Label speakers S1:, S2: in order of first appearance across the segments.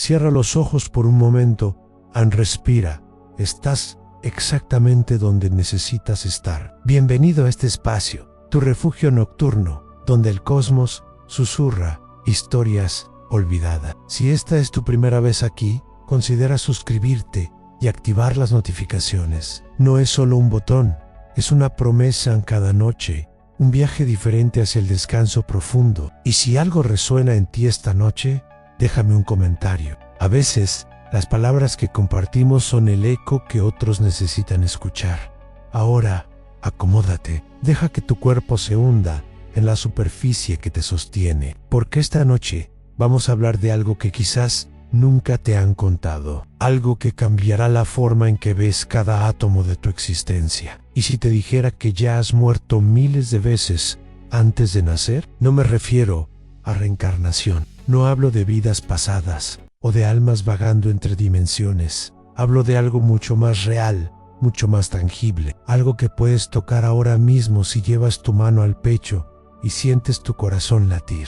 S1: Cierra los ojos por un momento, respira. Estás exactamente donde necesitas estar. Bienvenido a este espacio, tu refugio nocturno, donde el cosmos susurra historias olvidadas. Si esta es tu primera vez aquí, considera suscribirte y activar las notificaciones. No es solo un botón, es una promesa en cada noche, un viaje diferente hacia el descanso profundo. Y si algo resuena en ti esta noche, déjame un comentario. A veces, las palabras que compartimos son el eco que otros necesitan escuchar. Ahora, acomódate, deja que tu cuerpo se hunda en la superficie que te sostiene, porque esta noche vamos a hablar de algo que quizás nunca te han contado, algo que cambiará la forma en que ves cada átomo de tu existencia. Y si te dijera que ya has muerto miles de veces antes de nacer, no me refiero a reencarnación, no hablo de vidas pasadas o de almas vagando entre dimensiones, hablo de algo mucho más real, mucho más tangible, algo que puedes tocar ahora mismo si llevas tu mano al pecho y sientes tu corazón latir,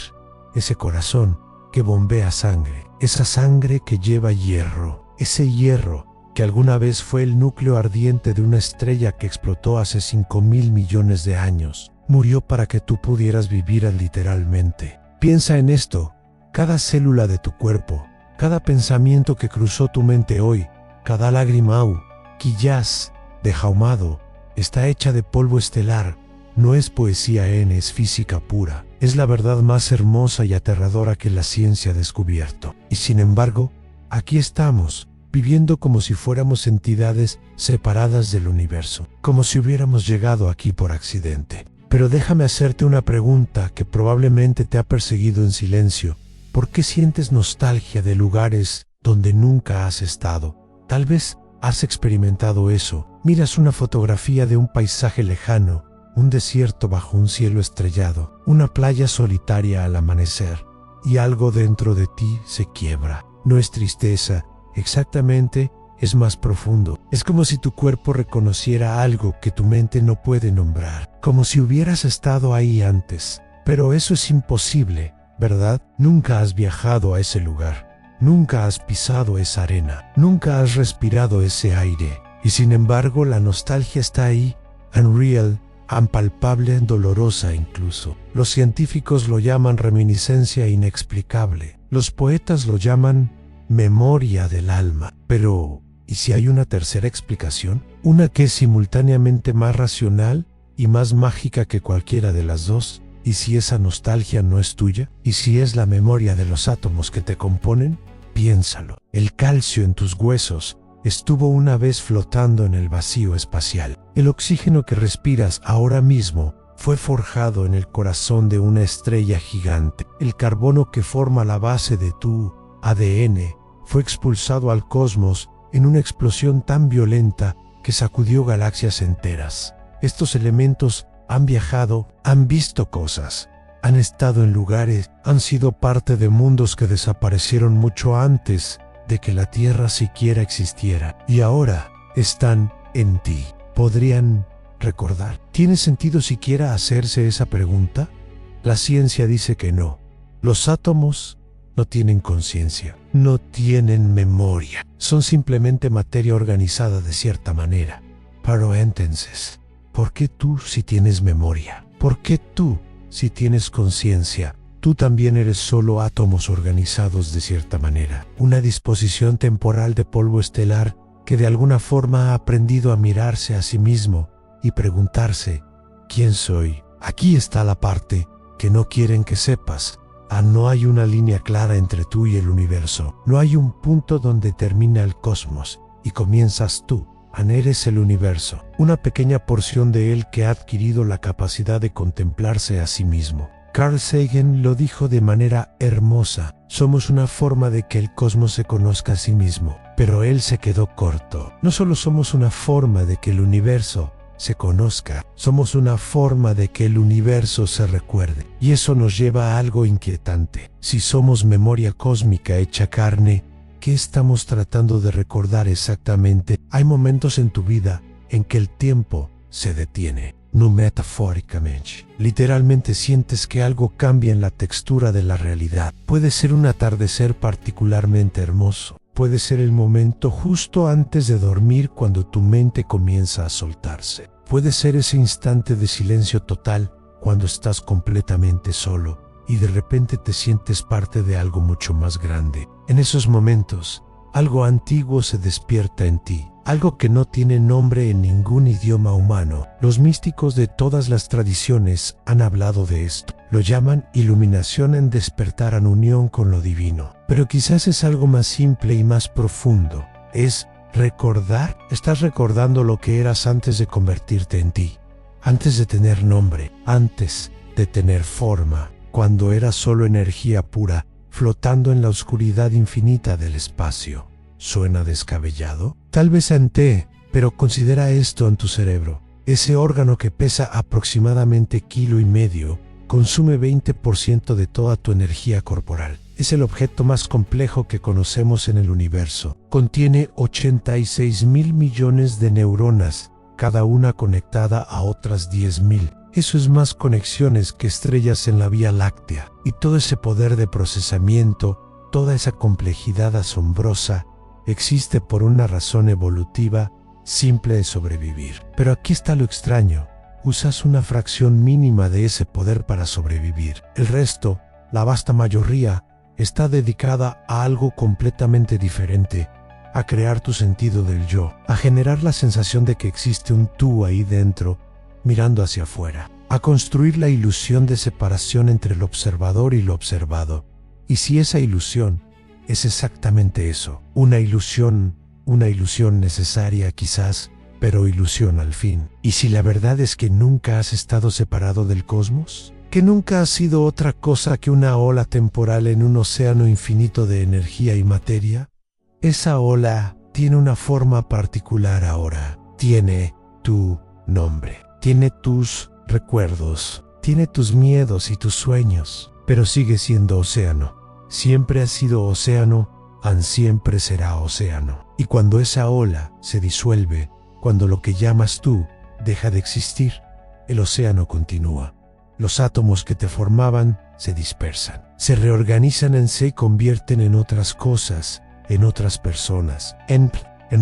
S1: ese corazón que bombea sangre, esa sangre que lleva hierro, ese hierro que alguna vez fue el núcleo ardiente de una estrella que explotó hace 5.000 millones de años, murió para que tú pudieras vivir literalmente. Piensa en esto, cada célula de tu cuerpo, cada pensamiento que cruzó tu mente hoy, cada lágrima quizás dejahumado, está hecha de polvo estelar. No es poesía es física pura. Es la verdad más hermosa y aterradora que la ciencia ha descubierto. Y sin embargo, aquí estamos, viviendo como si fuéramos entidades separadas del universo, como si hubiéramos llegado aquí por accidente. Pero déjame hacerte una pregunta que probablemente te ha perseguido en silencio. ¿Por qué sientes nostalgia de lugares donde nunca has estado? Tal vez has experimentado eso. Miras una fotografía de un paisaje lejano, un desierto bajo un cielo estrellado, una playa solitaria al amanecer, y algo dentro de ti se quiebra. No es tristeza, exactamente, es más profundo. Es como si tu cuerpo reconociera algo que tu mente no puede nombrar, como si hubieras estado ahí antes. Pero eso es imposible, ¿verdad? Nunca has viajado a ese lugar, nunca has pisado esa arena, nunca has respirado ese aire. Y sin embargo, la nostalgia está ahí, unreal, impalpable, dolorosa incluso. Los científicos lo llaman reminiscencia inexplicable. Los poetas lo llaman memoria del alma. Pero, ¿y si hay una tercera explicación? Una que es simultáneamente más racional y más mágica que cualquiera de las dos. ¿Y si esa nostalgia no es tuya? ¿Y si es la memoria de los átomos que te componen? Piénsalo. El calcio en tus huesos estuvo una vez flotando en el vacío espacial. El oxígeno que respiras ahora mismo fue forjado en el corazón de una estrella gigante. El carbono que forma la base de tu ADN fue expulsado al cosmos en una explosión tan violenta que sacudió galaxias enteras. Estos elementos han viajado, han visto cosas, han estado en lugares, han sido parte de mundos que desaparecieron mucho antes de que la Tierra siquiera existiera, y ahora están en ti. ¿Podrían recordar? ¿Tiene sentido siquiera hacerse esa pregunta? La ciencia dice que no. Los átomos no tienen conciencia, no tienen memoria, son simplemente materia organizada de cierta manera. Pero entonces, ¿por qué tú si tienes memoria? ¿Por qué tú si tienes conciencia? Tú también eres solo átomos organizados de cierta manera, una disposición temporal de polvo estelar que de alguna forma ha aprendido a mirarse a sí mismo y preguntarse, ¿quién soy? Aquí está la parte que no quieren que sepas. No hay una línea clara entre tú y el universo. No hay un punto donde termina el cosmos y comienzas tú. Eres el universo, una pequeña porción de él que ha adquirido la capacidad de contemplarse a sí mismo. Carl Sagan lo dijo de manera hermosa: somos una forma de que el cosmos se conozca a sí mismo. Pero él se quedó corto. No solo somos una forma de que el universo se conozca, somos una forma de que el universo se recuerde. Y eso nos lleva a algo inquietante. Si somos memoria cósmica hecha carne, ¿qué estamos tratando de recordar exactamente? Hay momentos en tu vida en que el tiempo se detiene. no metafóricamente. Literalmente sientes que algo cambia en la textura de la realidad. Puede ser un atardecer particularmente hermoso. Puede ser el momento justo antes de dormir cuando tu mente comienza a soltarse. Puede ser ese instante de silencio total cuando estás completamente solo y de repente te sientes parte de algo mucho más grande. En esos momentos, algo antiguo se despierta en ti, algo que no tiene nombre en ningún idioma humano. Los místicos de todas las tradiciones han hablado de esto. Lo llaman iluminación en despertar en unión con lo divino. Pero quizás es algo más simple y más profundo. Es recordar. Estás recordando lo que eras antes de convertirte en ti, antes de tener nombre, antes de tener forma, cuando eras solo energía pura, flotando en la oscuridad infinita del espacio. ¿Suena descabellado? Tal vez ante, pero considera esto en tu cerebro. Ese órgano que pesa aproximadamente 1,5 kilos consume 20% de toda tu energía corporal. Es el objeto más complejo que conocemos en el universo. Contiene 86,000 millones de neuronas, cada una conectada a otras 10,000. Eso es más conexiones que estrellas en la Vía Láctea. Y todo ese poder de procesamiento, toda esa complejidad asombrosa, existe por una razón evolutiva simple de sobrevivir. Pero aquí está lo extraño. Usas una fracción mínima de ese poder para sobrevivir. El resto, la vasta mayoría, está dedicada a algo completamente diferente, a crear tu sentido del yo, a generar la sensación de que existe un tú ahí dentro, mirando hacia afuera, a construir la ilusión de separación entre el observador y lo observado. Y si esa ilusión es exactamente eso, una ilusión necesaria quizás, pero ilusión al fin. ¿Y si la verdad es que nunca has estado separado del cosmos? ¿Que nunca has sido otra cosa que una ola temporal en un océano infinito de energía y materia? Esa ola tiene una forma particular ahora. Tiene tu nombre. Tiene tus recuerdos. Tiene tus miedos y tus sueños. Pero sigue siendo océano. Siempre ha sido océano, siempre será océano. Y cuando esa ola se disuelve, cuando lo que llamas tú deja de existir, el océano continúa. Los átomos que te formaban se dispersan, se reorganizan en sí y convierten en otras cosas, en otras personas, en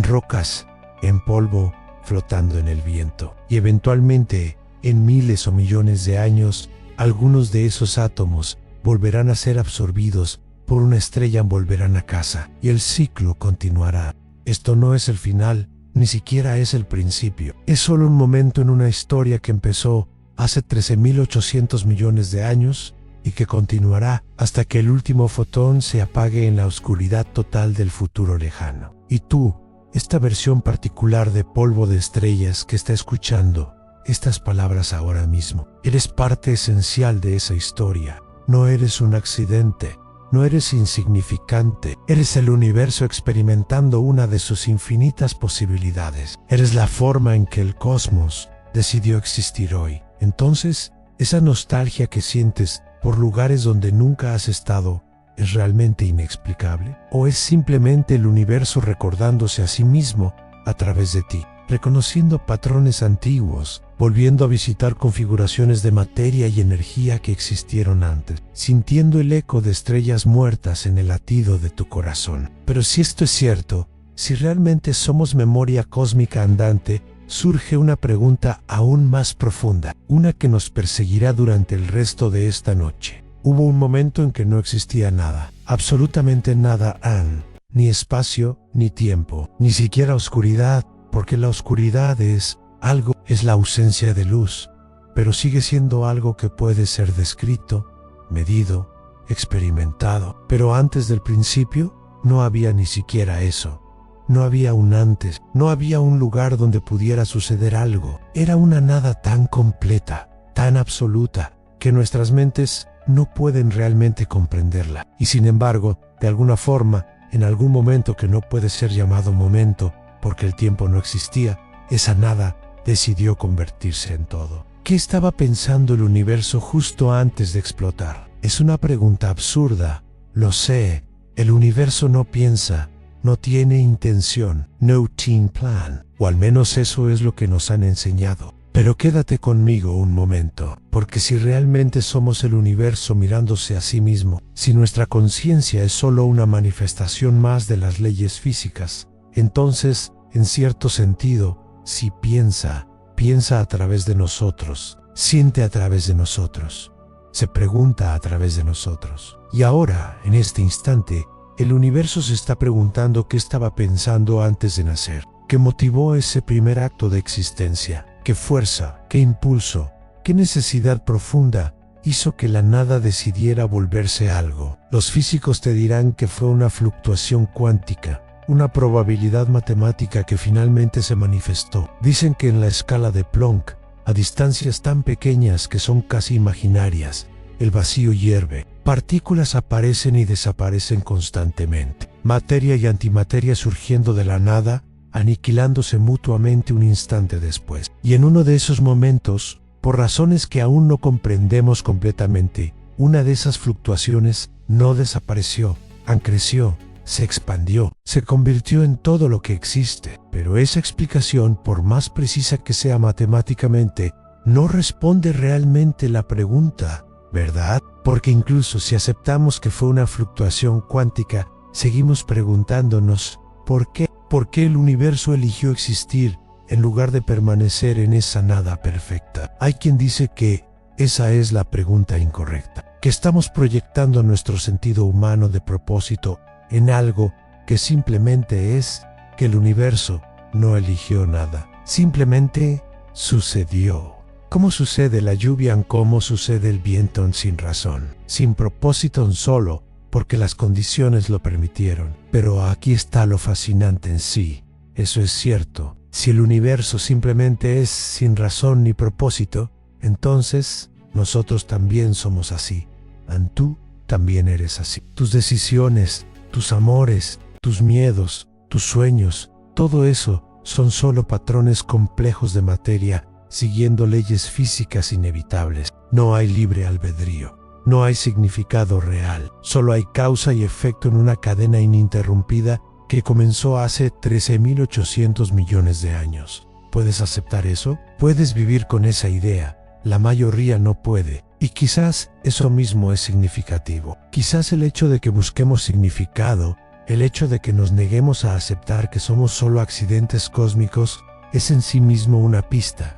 S1: rocas, en polvo, flotando en el viento. Y eventualmente, en miles o millones de años, algunos de esos átomos volverán a ser absorbidos por una estrella, volverán a casa y el ciclo continuará. Esto no es el final, ni siquiera es el principio. Es solo un momento en una historia que empezó hace 13.800 millones de años y que continuará hasta que el último fotón se apague en la oscuridad total del futuro lejano. Y tú, esta versión particular de polvo de estrellas que está escuchando estas palabras ahora mismo, eres parte esencial de esa historia. No eres un accidente, no eres insignificante, eres el universo experimentando una de sus infinitas posibilidades. Eres la forma en que el cosmos decidió existir hoy. Entonces, esa nostalgia que sientes por lugares donde nunca has estado, ¿es realmente inexplicable? ¿O es simplemente el universo recordándose a sí mismo a través de ti, reconociendo patrones antiguos, volviendo a visitar configuraciones de materia y energía que existieron antes, sintiendo el eco de estrellas muertas en el latido de tu corazón? Pero si esto es cierto, si realmente somos memoria cósmica andante, surge una pregunta aún más profunda, una que nos perseguirá durante el resto de esta noche. Hubo un momento en que no existía nada, absolutamente nada, ni espacio, ni tiempo, ni siquiera oscuridad, porque la oscuridad es algo, es la ausencia de luz, pero sigue siendo algo que puede ser descrito, medido, experimentado. Pero antes del principio, no había ni siquiera eso. No había un antes, no había un lugar donde pudiera suceder algo. Era una nada tan completa, tan absoluta, que nuestras mentes no pueden realmente comprenderla. Y sin embargo, de alguna forma, en algún momento que no puede ser llamado momento, porque el tiempo no existía, esa nada decidió convertirse en todo. ¿Qué estaba pensando el universo justo antes de explotar? Es una pregunta absurda, lo sé. El universo no piensa, no tiene intención, no team plan, o al menos eso es lo que nos han enseñado. Pero quédate conmigo un momento, porque si realmente somos el universo mirándose a sí mismo, si nuestra conciencia es solo una manifestación más de las leyes físicas, entonces, en cierto sentido, si piensa a través de nosotros, siente a través de nosotros, se pregunta a través de nosotros. Y ahora, en este instante, el universo se está preguntando qué estaba pensando antes de nacer, qué motivó ese primer acto de existencia. ¿Qué fuerza, qué impulso, qué necesidad profunda hizo que la nada decidiera volverse algo? Los físicos te dirán que fue una fluctuación cuántica, una probabilidad matemática que finalmente se manifestó. Dicen que en la escala de Planck, a distancias tan pequeñas que son casi imaginarias, el vacío hierve, partículas aparecen y desaparecen constantemente, materia y antimateria surgiendo de la nada, aniquilándose mutuamente un instante después. Y en uno de esos momentos, por razones que aún no comprendemos completamente, una de esas fluctuaciones no desapareció, creció, se expandió, se convirtió en todo lo que existe. Pero esa explicación, por más precisa que sea matemáticamente, no responde realmente la pregunta, ¿verdad? Porque incluso si aceptamos que fue una fluctuación cuántica, seguimos preguntándonos, ¿por qué? ¿Por qué el universo eligió existir en lugar de permanecer en esa nada perfecta? Hay quien dice que esa es la pregunta incorrecta, que estamos proyectando nuestro sentido humano de propósito en algo que simplemente es, que el universo no eligió nada, simplemente sucedió. ¿Cómo sucede la lluvia? ¿Cómo sucede el viento? Sin razón, sin propósito solo, porque las condiciones lo permitieron. Pero aquí está lo fascinante en sí. Eso es cierto. Si el universo simplemente es sin razón ni propósito, entonces nosotros también somos así. Y tú también eres así. Tus decisiones, tus amores, tus miedos, tus sueños, todo eso son solo patrones complejos de materia, siguiendo leyes físicas inevitables. No hay libre albedrío. No hay significado real, solo hay causa y efecto en una cadena ininterrumpida que comenzó hace 13.800 millones de años. ¿Puedes aceptar eso? ¿Puedes vivir con esa idea? La mayoría no puede, y quizás eso mismo es significativo. Quizás el hecho de que busquemos significado, el hecho de que nos neguemos a aceptar que somos solo accidentes cósmicos, es en sí mismo una pista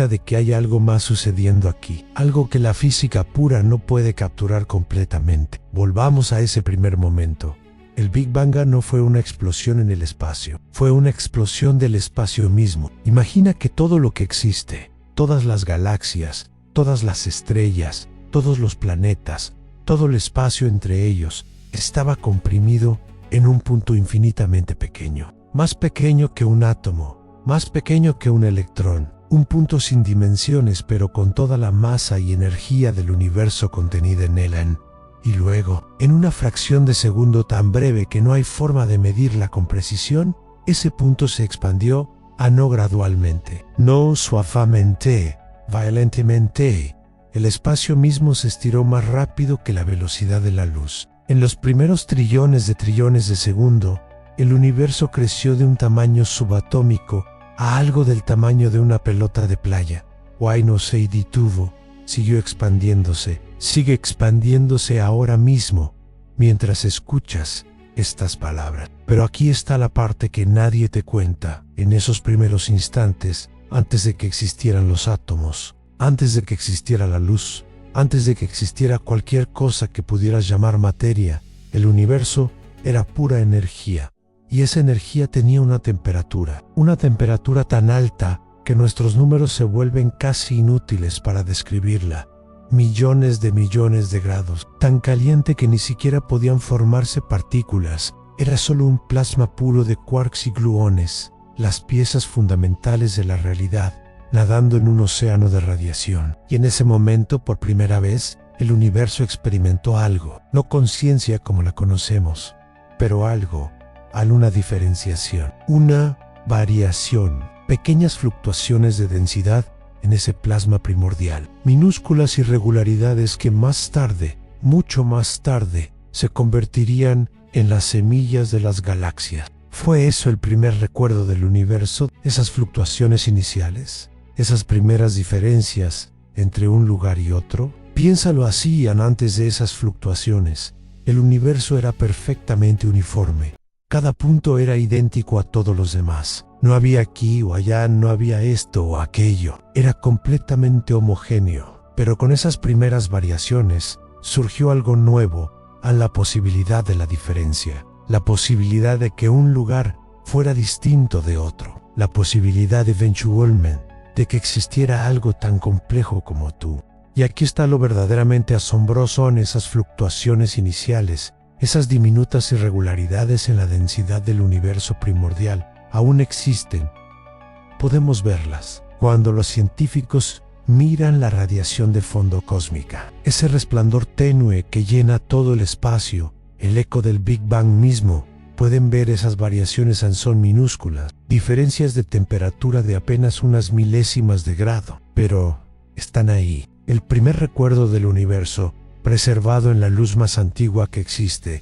S1: de que hay algo más sucediendo aquí, algo que la física pura no puede capturar completamente. Volvamos a ese primer momento. El Big Bang no fue una explosión en el espacio, fue una explosión del espacio mismo. Imagina que todo lo que existe, todas las galaxias, todas las estrellas, todos los planetas, todo el espacio entre ellos, estaba comprimido en un punto infinitamente pequeño, más pequeño que un átomo, más pequeño que un electrón. Un punto sin dimensiones, pero con toda la masa y energía del universo contenida en él. Y luego, en una fracción de segundo tan breve que no hay forma de medirla con precisión, ese punto se expandió, no gradualmente, no suavemente, violentemente. El espacio mismo se estiró más rápido que la velocidad de la luz. En los primeros trillones de segundo, el universo creció de un tamaño subatómico a algo del tamaño de una pelota de playa. Why no se detuvo, siguió expandiéndose, sigue expandiéndose ahora mismo, mientras escuchas estas palabras. Pero aquí está la parte que nadie te cuenta. En esos primeros instantes, antes de que existieran los átomos, antes de que existiera la luz, antes de que existiera cualquier cosa que pudieras llamar materia, el universo era pura energía. Y esa energía tenía una temperatura tan alta que nuestros números se vuelven casi inútiles para describirla. Millones de grados, tan caliente que ni siquiera podían formarse partículas. Era solo un plasma puro de quarks y gluones, las piezas fundamentales de la realidad, nadando en un océano de radiación. Y en ese momento, por primera vez, el universo experimentó algo, no conciencia como la conocemos, pero algo, una diferenciación, una variación, pequeñas fluctuaciones de densidad en ese plasma primordial, minúsculas irregularidades que más tarde, mucho más tarde, se convertirían en las semillas de las galaxias. ¿Fue eso el primer recuerdo del universo, esas fluctuaciones iniciales? esas primeras diferencias entre un lugar y otro? Piénsalo así, antes de esas fluctuaciones, el universo era perfectamente uniforme. Cada punto era idéntico a todos los demás. No había aquí o allá, no había esto o aquello. Era completamente homogéneo. Pero con esas primeras variaciones surgió algo nuevo, a la posibilidad de la diferencia. La posibilidad de que un lugar fuera distinto de otro. La posibilidad eventualmente de que existiera algo tan complejo como tú. Y aquí está lo verdaderamente asombroso en esas fluctuaciones iniciales, esas diminutas irregularidades en la densidad del universo primordial. Aún existen. Podemos verlas cuando los científicos miran la radiación de fondo cósmica, ese resplandor tenue que llena todo el espacio, el eco del Big Bang mismo. Pueden ver esas variaciones, son minúsculas, diferencias de temperatura de apenas unas milésimas de grado, pero están ahí. El primer recuerdo del universo, preservado en la luz más antigua que existe,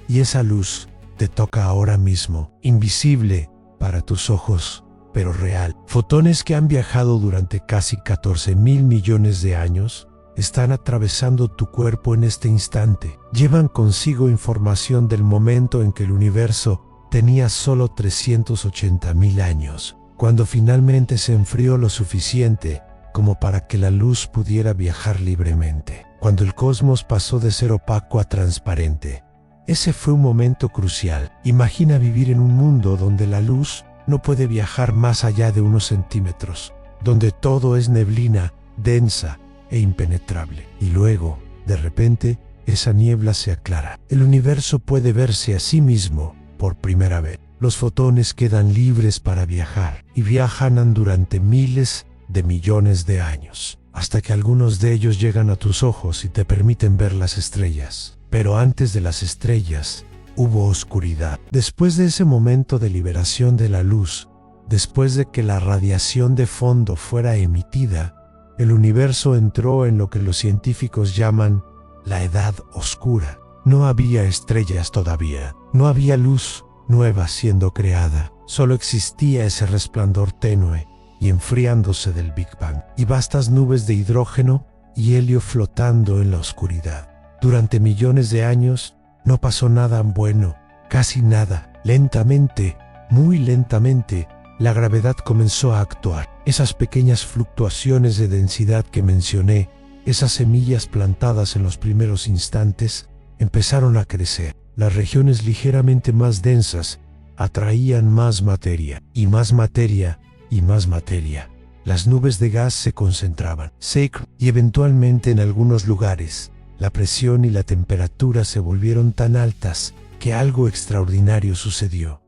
S1: y esa luz te toca ahora mismo, invisible para tus ojos, pero real. Fotones que han viajado durante casi 14.000 millones de años están atravesando tu cuerpo en este instante. Llevan consigo información del momento en que el universo tenía solo 380.000 años, cuando finalmente se enfrió lo suficiente como para que la luz pudiera viajar libremente, cuando el cosmos pasó de ser opaco a transparente. Ese fue un momento crucial. Imagina vivir en un mundo donde la luz no puede viajar más allá de unos centímetros, donde todo es neblina, densa e impenetrable. Y luego, de repente, esa niebla se aclara. El universo puede verse a sí mismo por primera vez. Los fotones quedan libres para viajar y viajan durante miles de millones de años, hasta que algunos de ellos llegan a tus ojos y te permiten ver las estrellas. Pero antes de las estrellas, hubo oscuridad. Después de ese momento de liberación de la luz, después de que la radiación de fondo fuera emitida, el universo entró en lo que los científicos llaman la Edad Oscura. No había estrellas todavía, no había luz nueva siendo creada, solo existía ese resplandor tenue y enfriándose del Big Bang, y vastas nubes de hidrógeno y helio flotando en la oscuridad. Durante millones de años no pasó nada bueno, casi nada. Lentamente, muy lentamente, la gravedad comenzó a actuar. Esas pequeñas fluctuaciones de densidad que mencioné, esas semillas plantadas en los primeros instantes, empezaron a crecer. Las regiones ligeramente más densas atraían más materia, y más materia, y más materia. Las nubes de gas se concentraban, y eventualmente en algunos lugares, la presión y la temperatura se volvieron tan altas que algo extraordinario sucedió.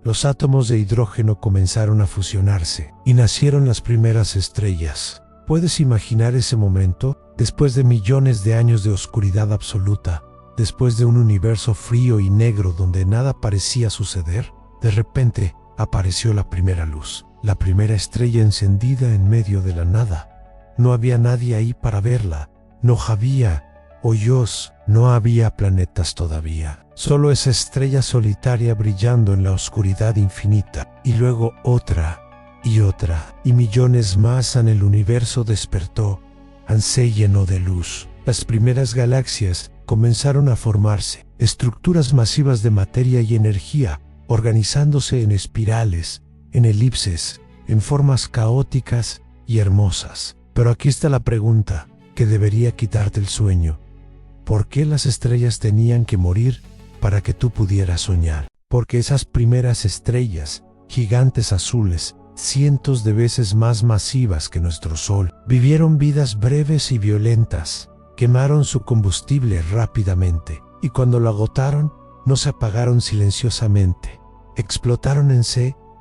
S1: Los átomos de hidrógeno comenzaron a fusionarse y nacieron las primeras estrellas. ¿Puedes imaginar ese momento? Después de millones de años de oscuridad absoluta, después de un universo frío y negro donde nada parecía suceder, de repente apareció la primera luz, la primera estrella encendida en medio de la nada. No había nadie ahí para verla, no había hoyos, no había planetas todavía, solo esa estrella solitaria brillando en la oscuridad infinita, y luego otra, y millones más. En el universo despertó, se llenó de luz. Las primeras galaxias comenzaron a formarse, estructuras masivas de materia y energía, organizándose en espirales, en elipses, en formas caóticas y hermosas. Pero aquí está la pregunta que debería quitarte el sueño. ¿Por qué las estrellas tenían que morir para que tú pudieras soñar? Porque esas primeras estrellas, gigantes azules, cientos de veces más masivas que nuestro Sol, vivieron vidas breves y violentas, quemaron su combustible rápidamente, y cuando lo agotaron, no se apagaron silenciosamente. Explotaron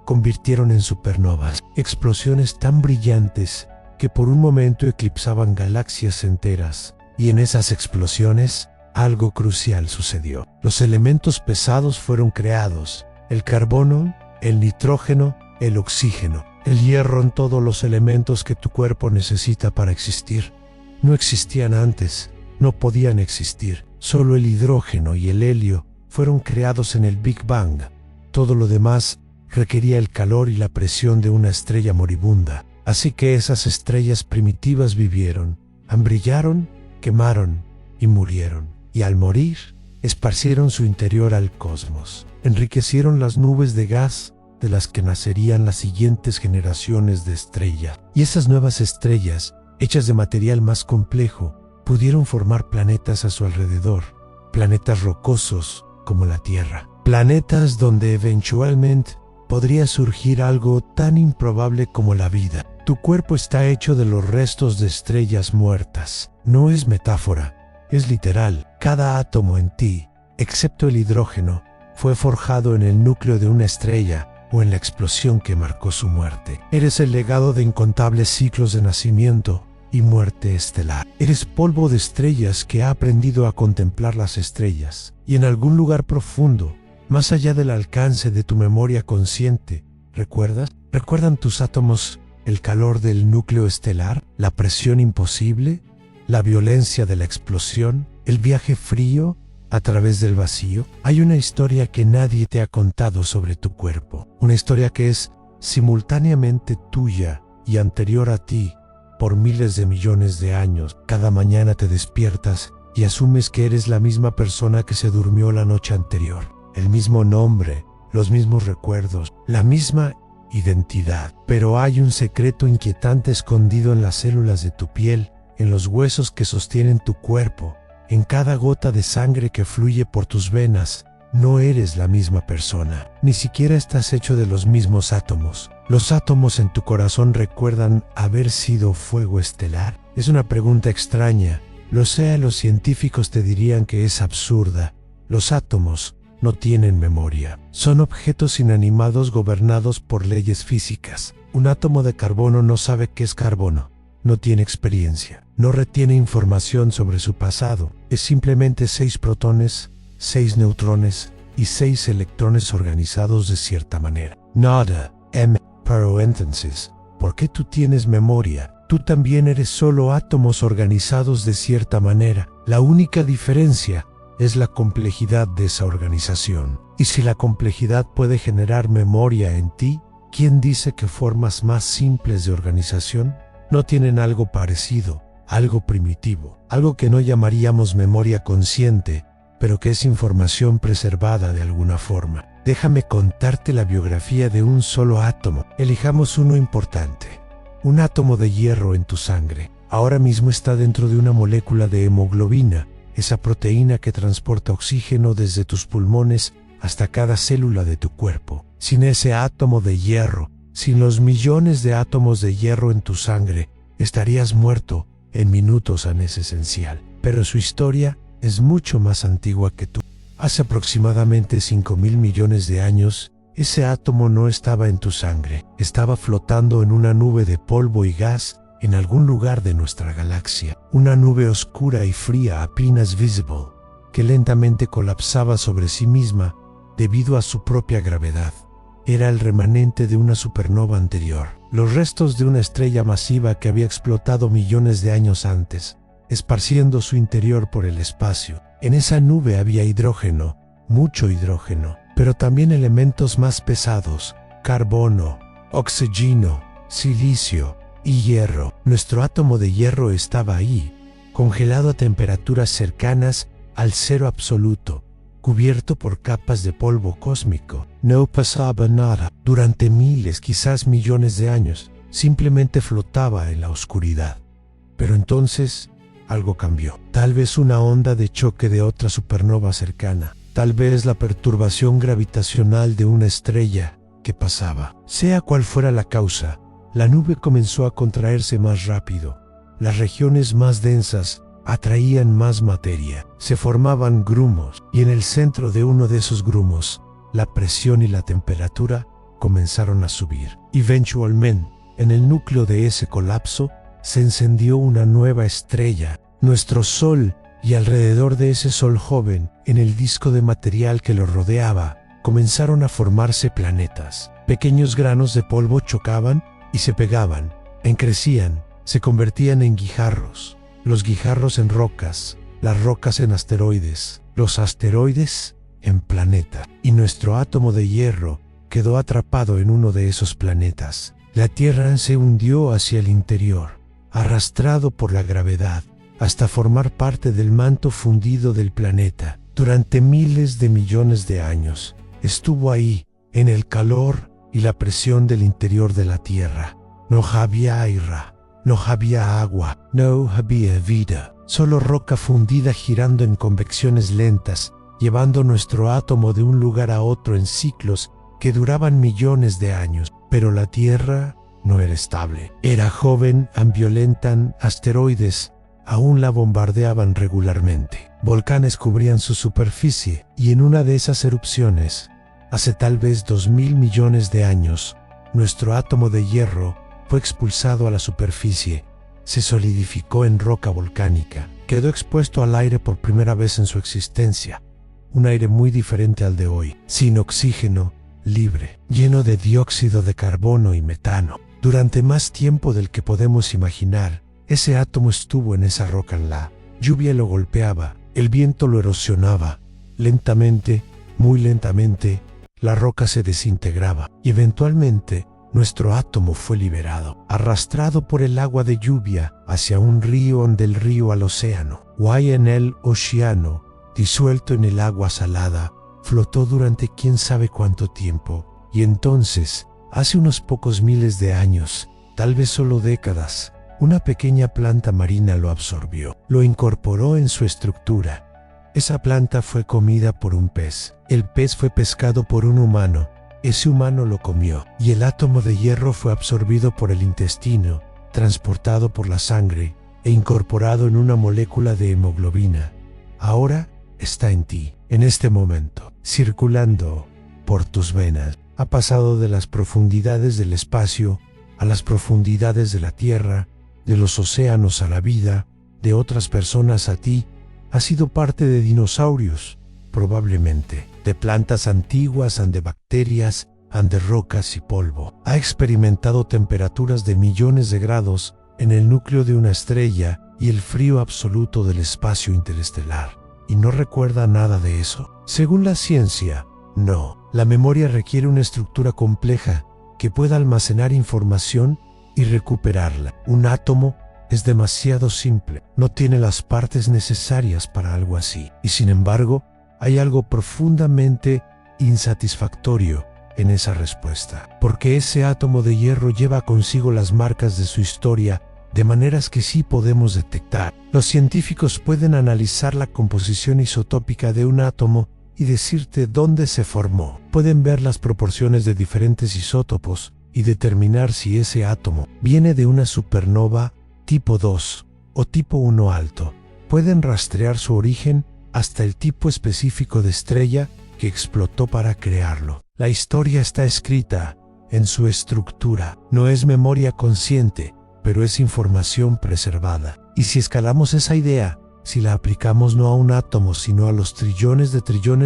S1: convirtieron en supernovas, explosiones tan brillantes que por un momento eclipsaban galaxias enteras. Y en esas explosiones, algo crucial sucedió. Los elementos pesados fueron creados: el carbono, el nitrógeno, el oxígeno, el hierro, en todos los elementos que tu cuerpo necesita para existir. No existían antes, no podían existir. Solo el hidrógeno y el helio fueron creados en el Big Bang. Todo lo demás requería el calor y la presión de una estrella moribunda. Así que esas estrellas primitivas vivieron, brillaron, quemaron y murieron. Y al morir, esparcieron su interior al cosmos. Enriquecieron las nubes de gas de las que nacerían las siguientes generaciones de estrellas. Y esas nuevas estrellas, hechas de material más complejo, pudieron formar planetas a su alrededor. Planetas rocosos como la Tierra. Planetas donde eventualmente podría surgir algo tan improbable como la vida. Tu cuerpo está hecho de los restos de estrellas muertas. No es metáfora, es literal. Cada átomo en ti, excepto el hidrógeno, fue forjado en el núcleo de una estrella o en la explosión que marcó su muerte. Eres el legado de incontables ciclos de nacimiento y muerte estelar. Eres polvo de estrellas que ha aprendido a contemplar las estrellas. Y en algún lugar profundo, más allá del alcance de tu memoria consciente, ¿recuerdas? ¿Recuerdan tus átomos el calor del núcleo estelar? ¿La presión imposible? ¿La violencia de la explosión? ¿El viaje frío a través del vacío? Hay una historia que nadie te ha contado sobre tu cuerpo. Una historia que es simultáneamente tuya y anterior a ti por miles de millones de años. Cada mañana te despiertas y asumes que eres la misma persona que se durmió la noche anterior. El mismo nombre, los mismos recuerdos, la misma identidad. Pero hay un secreto inquietante escondido en las células de tu piel, en los huesos que sostienen tu cuerpo, en cada gota de sangre que fluye por tus venas. No eres la misma persona. Ni siquiera estás hecho de los mismos átomos. ¿Los átomos en tu corazón recuerdan haber sido fuego estelar? Es una pregunta extraña. Lo sé, los científicos te dirían que es absurda. Los átomos no tienen memoria. Son objetos inanimados gobernados por leyes físicas. Un átomo de carbono no sabe qué es carbono. No tiene experiencia. No retiene información sobre su pasado. Es simplemente 6 protones, 6 neutrones y 6 electrones organizados de cierta manera. Nada. Pero entonces, ¿por qué tú tienes memoria? Tú también eres solo átomos organizados de cierta manera. La única diferencia es la complejidad de esa organización. Y si la complejidad puede generar memoria en ti, ¿quién dice que formas más simples de organización no tienen algo parecido, algo primitivo, algo que no llamaríamos memoria consciente, pero que es información preservada de alguna forma? Déjame contarte la biografía de un solo átomo. Elijamos uno importante. Un átomo de hierro en tu sangre. Ahora mismo está dentro de una molécula de hemoglobina, esa proteína que transporta oxígeno desde tus pulmones hasta cada célula de tu cuerpo. Sin ese átomo de hierro, sin los millones de átomos de hierro en tu sangre, estarías muerto en minutos en ese esencial. Pero su historia es mucho más antigua que tú. Hace aproximadamente 5.000 millones de años, ese átomo no estaba en tu sangre, estaba flotando en una nube de polvo y gas en algún lugar de nuestra galaxia. Una nube oscura y fría, apenas visible, que lentamente colapsaba sobre sí misma debido a su propia gravedad. Era el remanente de una supernova anterior, los restos de una estrella masiva que había explotado millones de años antes, esparciendo su interior por el espacio. En esa nube había hidrógeno, mucho hidrógeno, pero también elementos más pesados, carbono, oxígeno, silicio y hierro. Nuestro átomo de hierro estaba ahí, congelado a temperaturas cercanas al cero absoluto, cubierto por capas de polvo cósmico. No pasaba nada. Durante miles, quizás millones de años, simplemente flotaba en la oscuridad. Pero entonces algo cambió. Tal vez una onda de choque de otra supernova cercana. Tal vez la perturbación gravitacional de una estrella que pasaba. Sea cual fuera la causa, la nube comenzó a contraerse más rápido. Las regiones más densas atraían más materia. Se formaban grumos, y en el centro de uno de esos grumos, la presión y la temperatura comenzaron a subir. Eventualmente, en el núcleo de ese colapso, se encendió una nueva estrella, nuestro Sol, y alrededor de ese Sol joven, en el disco de material que lo rodeaba, comenzaron a formarse planetas. Pequeños granos de polvo chocaban y se pegaban, crecían, se convertían en guijarros, los guijarros en rocas, las rocas en asteroides, los asteroides en planetas. Y nuestro átomo de hierro quedó atrapado en uno de esos planetas. La Tierra se hundió hacia el interior, arrastrado por la gravedad, hasta formar parte del manto fundido del planeta. Durante miles de millones de años, estuvo ahí, en el calor y la presión del interior de la Tierra. No había aire, no había agua, no había vida, solo roca fundida girando en convecciones lentas, llevando nuestro átomo de un lugar a otro en ciclos que duraban millones de años. Pero la Tierra no era estable. Era joven, violentan, asteroides aún la bombardeaban regularmente. Volcanes cubrían su superficie y en una de esas erupciones, hace tal vez 2000 millones de años, nuestro átomo de hierro fue expulsado a la superficie, se solidificó en roca volcánica, quedó expuesto al aire por primera vez en su existencia, un aire muy diferente al de hoy, sin oxígeno, libre, lleno de dióxido de carbono y metano. Durante más tiempo del que podemos imaginar, ese átomo estuvo en esa roca. La lluvia lo golpeaba, el viento lo erosionaba. Lentamente, muy lentamente, la roca se desintegraba y eventualmente nuestro átomo fue liberado, arrastrado por el agua de lluvia hacia un río, del río al océano. Y en el océano, disuelto en el agua salada, flotó durante quién sabe cuánto tiempo. Y entonces, hace unos pocos miles de años, tal vez solo décadas, una pequeña planta marina lo absorbió, lo incorporó en su estructura. Esa planta fue comida por un pez. El pez fue pescado por un humano. Ese humano lo comió. Y el átomo de hierro fue absorbido por el intestino, transportado por la sangre e incorporado en una molécula de hemoglobina. Ahora está en ti, en este momento, circulando por tus venas. Ha pasado de las profundidades del espacio a las profundidades de la Tierra, de los océanos a la vida, de otras personas a ti. Ha sido parte de dinosaurios, probablemente, de plantas antiguas, de bacterias, de rocas y polvo. Ha experimentado temperaturas de millones de grados en el núcleo de una estrella y el frío absoluto del espacio interestelar. Y no recuerda nada de eso. Según la ciencia, no. La memoria requiere una estructura compleja que pueda almacenar información y recuperarla. Un átomo es demasiado simple, no tiene las partes necesarias para algo así. Y sin embargo, hay algo profundamente insatisfactorio en esa respuesta, porque ese átomo de hierro lleva consigo las marcas de su historia de maneras que sí podemos detectar. Los científicos pueden analizar la composición isotópica de un átomo y decirte dónde se formó. Pueden ver las proporciones de diferentes isótopos y determinar si ese átomo viene de una supernova tipo 2 o tipo 1 alto. Pueden rastrear su origen hasta el tipo específico de estrella que explotó para crearlo. La historia está escrita en su estructura. No es memoria consciente, pero es información preservada. Y si escalamos esa idea, si la aplicamos no a un átomo, sino a los trillones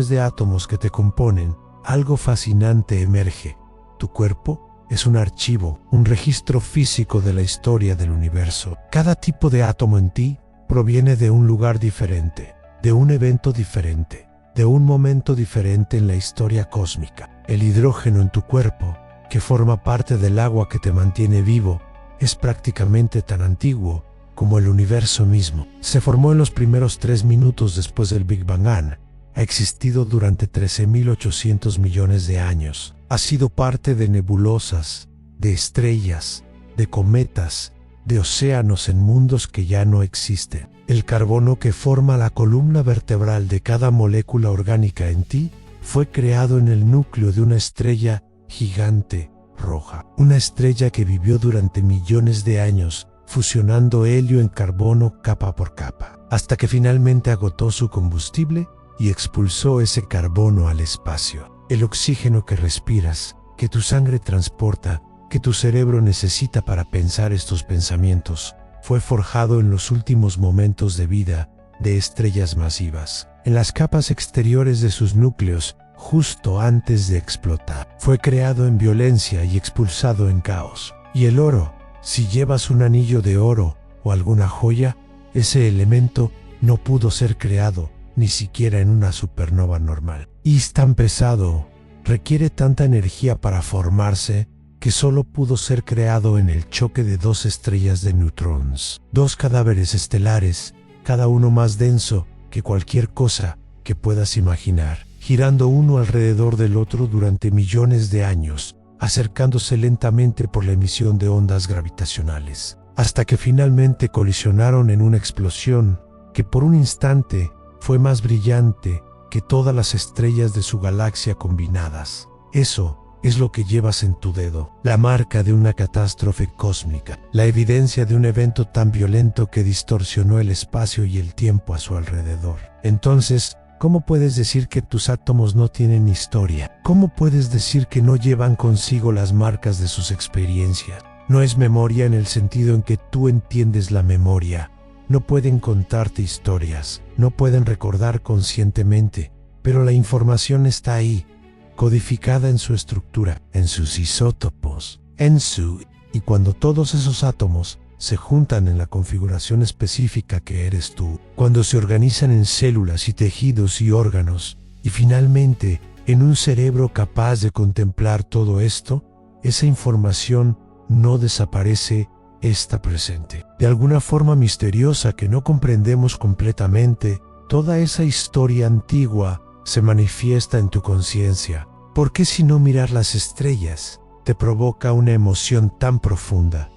S1: de átomos que te componen, algo fascinante emerge. Tu cuerpo es un archivo, un registro físico de la historia del universo. Cada tipo de átomo en ti proviene de un lugar diferente, de un evento diferente, de un momento diferente en la historia cósmica. El hidrógeno en tu cuerpo, que forma parte del agua que te mantiene vivo, es prácticamente tan antiguo como el universo mismo. Se formó en los primeros 3 minutos después del Big Bang. Ha existido durante 13.800 millones de años. Ha sido parte de nebulosas, de estrellas, de cometas, de océanos en mundos que ya no existen. El carbono que forma la columna vertebral de cada molécula orgánica en ti fue creado en el núcleo de una estrella gigante roja. Una estrella que vivió durante millones de años fusionando helio en carbono capa por capa, hasta que finalmente agotó su combustible y expulsó ese carbono al espacio. El oxígeno que respiras, que tu sangre transporta, que tu cerebro necesita para pensar estos pensamientos, fue forjado en los últimos momentos de vida de estrellas masivas, en las capas exteriores de sus núcleos, justo antes de explotar. Fue creado en violencia y expulsado en caos. Y el oro, si llevas un anillo de oro o alguna joya, ese elemento no pudo ser creado ni siquiera en una supernova normal. Y es tan pesado, requiere tanta energía para formarse, que solo pudo ser creado en el choque de dos estrellas de neutrones, dos cadáveres estelares, cada uno más denso que cualquier cosa que puedas imaginar, girando uno alrededor del otro durante millones de años, acercándose lentamente por la emisión de ondas gravitacionales, hasta que finalmente colisionaron en una explosión que por un instante fue más brillante que todas las estrellas de su galaxia combinadas. Eso es lo que llevas en tu dedo, la marca de una catástrofe cósmica, la evidencia de un evento tan violento que distorsionó el espacio y el tiempo a su alrededor. Entonces, ¿cómo puedes decir que tus átomos no tienen historia? ¿Cómo puedes decir que no llevan consigo las marcas de sus experiencias? No es memoria en el sentido en que tú entiendes la memoria. No pueden contarte historias, no pueden recordar conscientemente, pero la información está ahí, codificada en su estructura, en sus isótopos, y cuando todos esos átomos se juntan en la configuración específica que eres tú, cuando se organizan en células y tejidos y órganos, y finalmente en un cerebro capaz de contemplar todo esto, esa información no desaparece, está presente. De alguna forma misteriosa que no comprendemos completamente, toda esa historia antigua se manifiesta en tu conciencia. ¿Por qué si no mirar las estrellas te provoca una emoción tan profunda?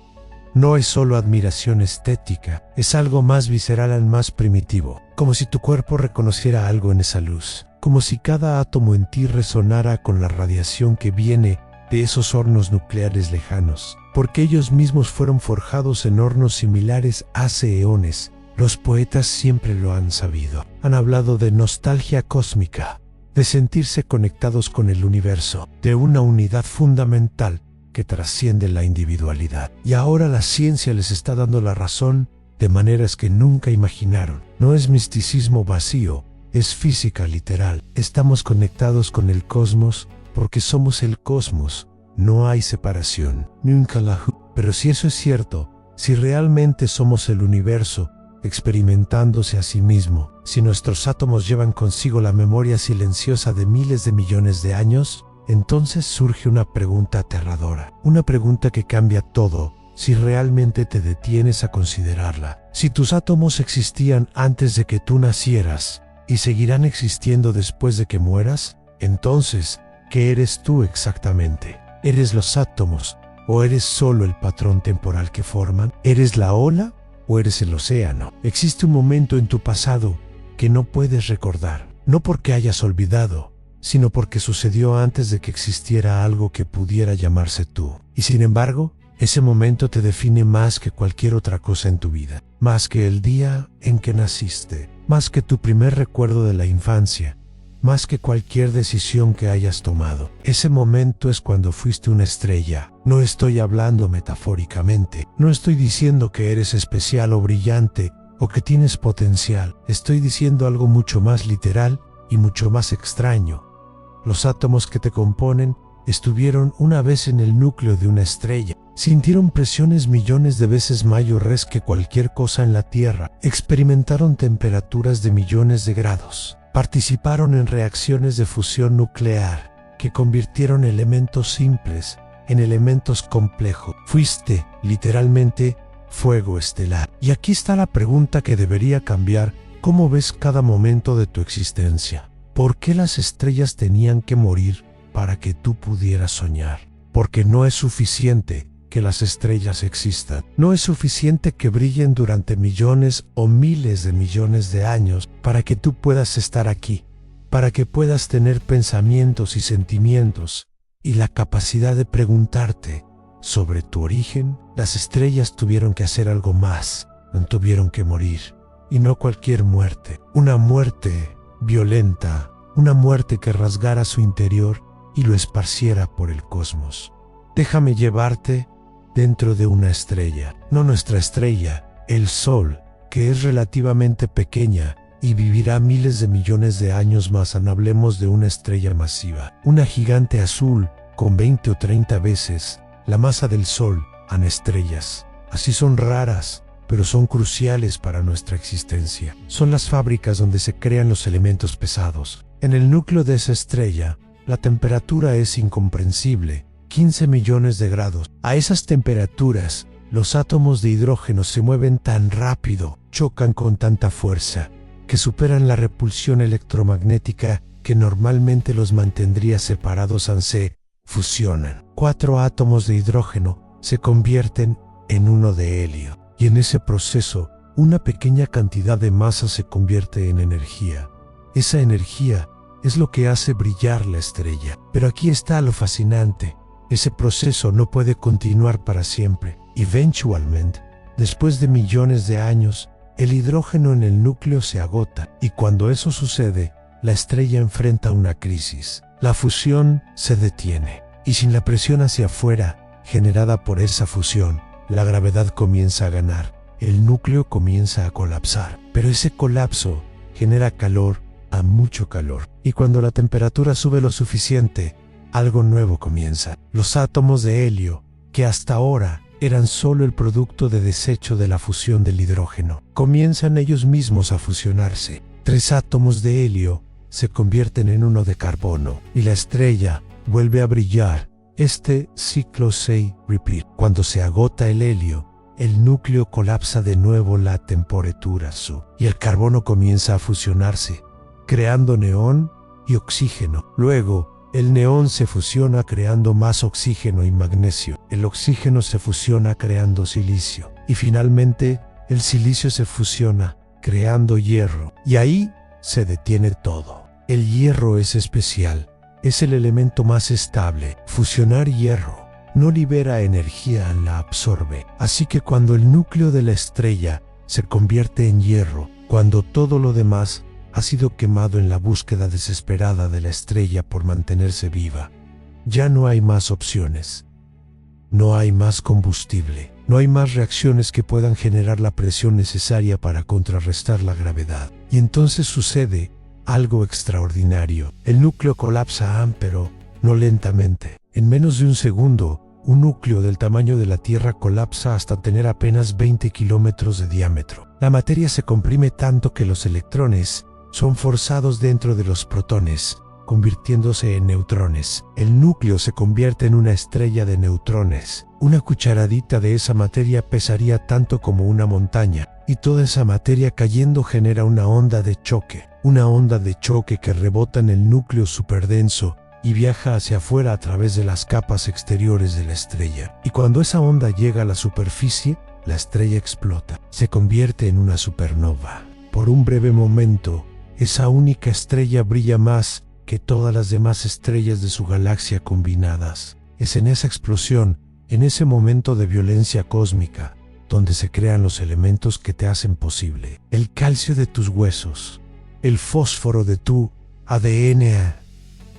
S1: No es solo admiración estética, es algo más visceral y más primitivo, como si tu cuerpo reconociera algo en esa luz, como si cada átomo en ti resonara con la radiación que viene de esos hornos nucleares lejanos, porque ellos mismos fueron forjados en hornos similares hace eones. Los poetas siempre lo han sabido. Han hablado de nostalgia cósmica, de sentirse conectados con el universo, de una unidad fundamental que trasciende la individualidad. Y ahora la ciencia les está dando la razón de maneras que nunca imaginaron. No es misticismo vacío, es física literal. Estamos conectados con el cosmos porque somos el cosmos. No hay separación. Nunca la. Pero si eso es cierto, si realmente somos el universo, experimentándose a sí mismo, si nuestros átomos llevan consigo la memoria silenciosa de miles de millones de años, entonces surge una pregunta aterradora, una pregunta que cambia todo si realmente te detienes a considerarla. Si tus átomos existían antes de que tú nacieras y seguirán existiendo después de que mueras, entonces, ¿qué eres tú exactamente? ¿Eres los átomos o eres solo el patrón temporal que forman? ¿Eres la ola o eres el océano? Existe un momento en tu pasado que no puedes recordar, no porque hayas olvidado, sino porque sucedió antes de que existiera algo que pudiera llamarse tú. Y sin embargo, ese momento te define más que cualquier otra cosa en tu vida, más que el día en que naciste, más que tu primer recuerdo de la infancia, más que cualquier decisión que hayas tomado. Ese momento es cuando fuiste una estrella. No estoy hablando metafóricamente. No estoy diciendo que eres especial o brillante o que tienes potencial. Estoy diciendo algo mucho más literal y mucho más extraño. Los átomos que te componen estuvieron una vez en el núcleo de una estrella. Sintieron presiones millones de veces mayores que cualquier cosa en la Tierra. Experimentaron temperaturas de millones de grados. Participaron en reacciones de fusión nuclear que convirtieron elementos simples en elementos complejos. Fuiste, literalmente, fuego estelar. Y aquí está la pregunta que debería cambiar cómo ves cada momento de tu existencia. ¿Por qué las estrellas tenían que morir para que tú pudieras soñar? Porque no es suficiente que las estrellas existan. No es suficiente que brillen durante millones o miles de millones de años para que tú puedas estar aquí, para que puedas tener pensamientos y sentimientos y la capacidad de preguntarte sobre tu origen. Las estrellas tuvieron que hacer algo más, tuvieron que morir, y no cualquier muerte, una muerte violenta, una muerte que rasgara su interior y lo esparciera por el cosmos. Déjame llevarte dentro de una estrella, no nuestra estrella, el Sol, que es relativamente pequeña y vivirá miles de millones de años más. No hablemos de una estrella masiva, una gigante azul con 20 o 30 veces la masa del Sol en estrellas. Así son raras, pero son cruciales para nuestra existencia. Son las fábricas donde se crean los elementos pesados. En el núcleo de esa estrella, la temperatura es incomprensible, 15 millones de grados. A esas temperaturas, los átomos de hidrógeno se mueven tan rápido, chocan con tanta fuerza, que superan la repulsión electromagnética que normalmente los mantendría separados. Se fusionan. 4 átomos de hidrógeno se convierten en uno de helio, y en ese proceso, una pequeña cantidad de masa se convierte en energía. Esa energía es lo que hace brillar la estrella. Pero aquí está lo fascinante. Ese proceso no puede continuar para siempre. Eventualmente, después de millones de años, el hidrógeno en el núcleo se agota, y cuando eso sucede, la estrella enfrenta una crisis. La fusión se detiene, y sin la presión hacia afuera, generada por esa fusión, la gravedad comienza a ganar. El núcleo comienza a colapsar, pero ese colapso genera calor, a mucho calor, y cuando la temperatura sube lo suficiente, algo nuevo comienza. Los átomos de helio, que hasta ahora eran solo el producto de desecho de la fusión del hidrógeno, comienzan ellos mismos a fusionarse. 3 átomos de helio se convierten en uno de carbono, y la estrella vuelve a brillar. Este ciclo se repite. Cuando se agota el helio, el núcleo colapsa de nuevo, la temperatura sube, y el carbono comienza a fusionarse, creando neón y oxígeno. Luego, el neón se fusiona creando más oxígeno y magnesio. El oxígeno se fusiona creando silicio. Y finalmente, el silicio se fusiona creando hierro. Y ahí se detiene todo. El hierro es especial. Es el elemento más estable. Fusionar hierro no libera energía, la absorbe. Así que cuando el núcleo de la estrella se convierte en hierro, cuando todo lo demás ha sido quemado en la búsqueda desesperada de la estrella por mantenerse viva, ya no hay más opciones. No hay más combustible. No hay más reacciones que puedan generar la presión necesaria para contrarrestar la gravedad. Y entonces sucede algo extraordinario. El núcleo colapsa, pero no lentamente. En menos de un segundo, un núcleo del tamaño de la Tierra colapsa hasta tener apenas 20 kilómetros de diámetro. La materia se comprime tanto que los electrones son forzados dentro de los protones, convirtiéndose en neutrones. El núcleo se convierte en una estrella de neutrones. Una cucharadita de esa materia pesaría tanto como una montaña, y toda esa materia cayendo genera una onda de choque. Una onda de choque que rebota en el núcleo superdenso y viaja hacia afuera a través de las capas exteriores de la estrella. Y cuando esa onda llega a la superficie, la estrella explota. Se convierte en una supernova. Por un breve momento, esa única estrella brilla más que todas las demás estrellas de su galaxia combinadas. Es en esa explosión, en ese momento de violencia cósmica, donde se crean los elementos que te hacen posible. El calcio de tus huesos, el fósforo de tu ADN,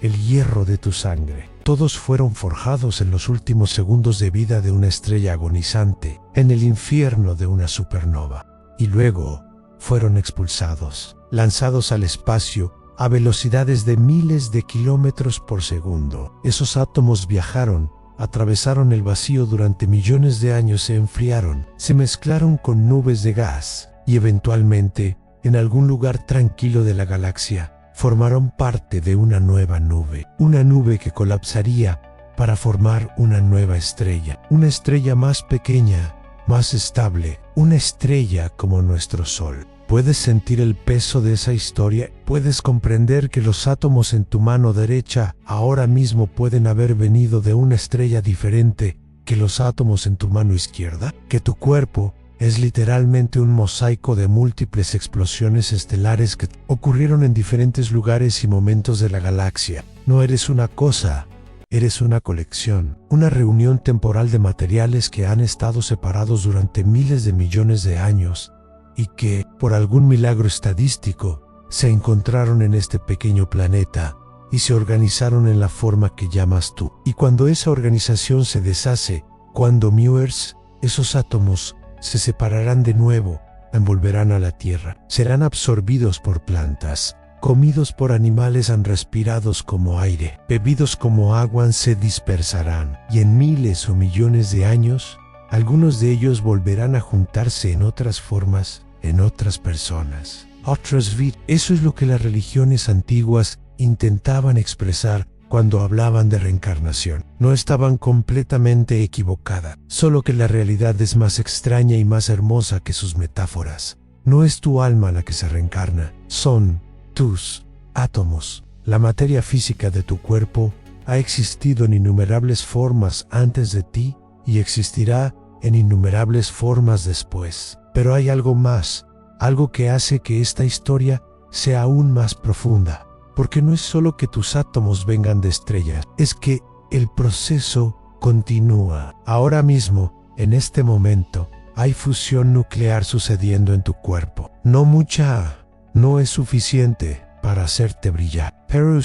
S1: el hierro de tu sangre. Todos fueron forjados en los últimos segundos de vida de una estrella agonizante, en el infierno de una supernova. Y luego fueron expulsados, lanzados al espacio a velocidades de miles de kilómetros por segundo. Esos átomos viajaron, atravesaron el vacío durante millones de años, se enfriaron, se mezclaron con nubes de gas, y eventualmente, en algún lugar tranquilo de la galaxia, formaron parte de una nueva nube. Una nube que colapsaría para formar una nueva estrella. Una estrella más pequeña, más estable. Una estrella como nuestro Sol. ¿Puedes sentir el peso de esa historia? ¿Puedes comprender que los átomos en tu mano derecha ahora mismo pueden haber venido de una estrella diferente que los átomos en tu mano izquierda? ¿Que tu cuerpo es literalmente un mosaico de múltiples explosiones estelares que ocurrieron en diferentes lugares y momentos de la galaxia? No eres una cosa, eres una colección, una reunión temporal de materiales que han estado separados durante miles de millones de años y que, por algún milagro estadístico, se encontraron en este pequeño planeta y se organizaron en la forma que llamas tú. Y cuando esa organización se deshace, cuando mueres, esos átomos se separarán de nuevo, envolverán a la Tierra, serán absorbidos por plantas, comidos por animales, respirados como aire, bebidos como agua, se dispersarán, y en miles o millones de años, algunos de ellos volverán a juntarse en otras formas, en otras personas, otras vidas. Eso es lo que las religiones antiguas intentaban expresar cuando hablaban de reencarnación. No estaban completamente equivocadas, solo que la realidad es más extraña y más hermosa que sus metáforas. No es tu alma la que se reencarna, son tus átomos. La materia física de tu cuerpo ha existido en innumerables formas antes de ti y existirá en innumerables formas después. Pero hay algo más, algo que hace que esta historia sea aún más profunda. Porque no es solo que tus átomos vengan de estrellas, es que el proceso continúa. Ahora mismo, en este momento, hay fusión nuclear sucediendo en tu cuerpo. No mucha, no es suficiente para hacerte brillar. Pero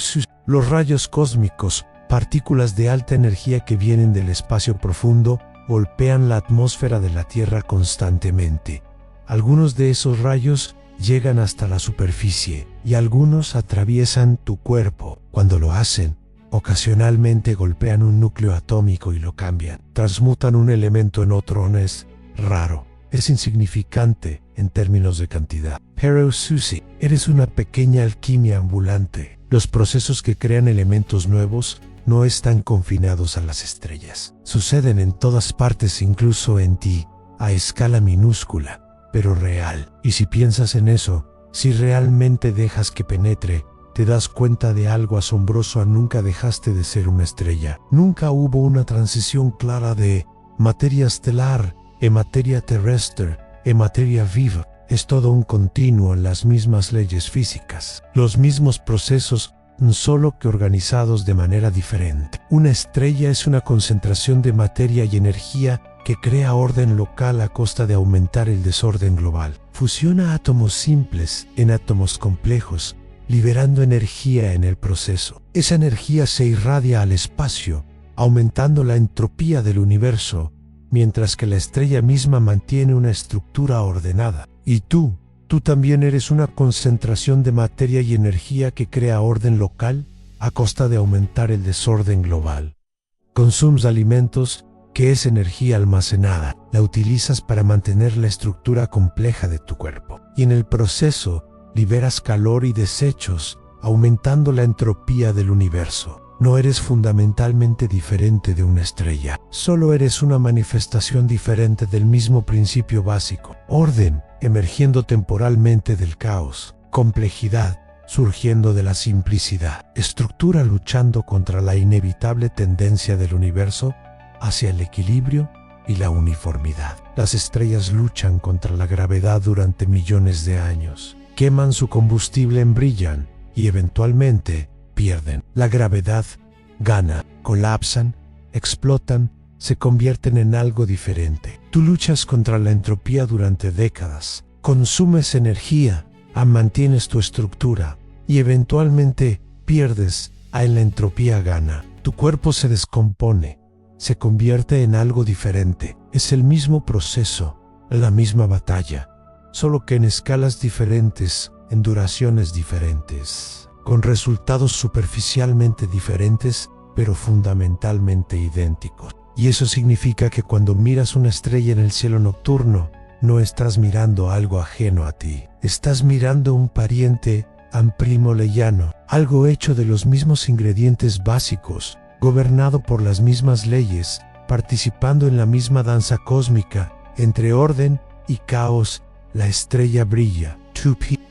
S1: los rayos cósmicos, partículas de alta energía que vienen del espacio profundo, golpean la atmósfera de la Tierra constantemente. Algunos de esos rayos llegan hasta la superficie y algunos atraviesan tu cuerpo. Cuando lo hacen, ocasionalmente golpean un núcleo atómico y lo cambian. Transmutan un elemento en otro. No es raro, es insignificante en términos de cantidad. Pero Susie, eres una pequeña alquimia ambulante. Los procesos que crean elementos nuevos no están confinados a las estrellas. Suceden en todas partes, incluso en ti, a escala minúscula, pero real. Y si piensas en eso, si realmente dejas que penetre, te das cuenta de algo asombroso. Nunca dejaste de ser una estrella. Nunca hubo una transición clara de materia estelar a materia terrestre a materia viva. Es todo un continuo en las mismas leyes físicas, los mismos procesos, solo que organizados de manera diferente. Una estrella es una concentración de materia y energía que crea orden local a costa de aumentar el desorden global. Fusiona átomos simples en átomos complejos, liberando energía en el proceso. Esa energía se irradia al espacio, aumentando la entropía del universo, mientras que la estrella misma mantiene una estructura ordenada. Y tú también eres una concentración de materia y energía que crea orden local a costa de aumentar el desorden global. Consumes alimentos, que es energía almacenada. La utilizas para mantener la estructura compleja de tu cuerpo. Y en el proceso, liberas calor y desechos, aumentando la entropía del universo. No eres fundamentalmente diferente de una estrella. Solo eres una manifestación diferente del mismo principio básico. Orden, emergiendo temporalmente del caos. Complejidad, surgiendo de la simplicidad. Estructura luchando contra la inevitable tendencia del universo hacia el equilibrio y la uniformidad. Las estrellas luchan contra la gravedad durante millones de años. Queman su combustible, brillan y eventualmente pierden. La gravedad gana, colapsan, explotan, se convierten en algo diferente. Tú luchas contra la entropía durante décadas, consumes energía, mantienes tu estructura y eventualmente pierdes. En la entropía gana. Tu cuerpo se descompone, se convierte en algo diferente. Es el mismo proceso, la misma batalla, solo que en escalas diferentes, en duraciones diferentes, con resultados superficialmente diferentes, pero fundamentalmente idénticos. Y eso significa que cuando miras una estrella en el cielo nocturno, no estás mirando algo ajeno a ti. Estás mirando un pariente, primo lejano, algo hecho de los mismos ingredientes básicos, gobernado por las mismas leyes, participando en la misma danza cósmica, entre orden y caos. La estrella brilla,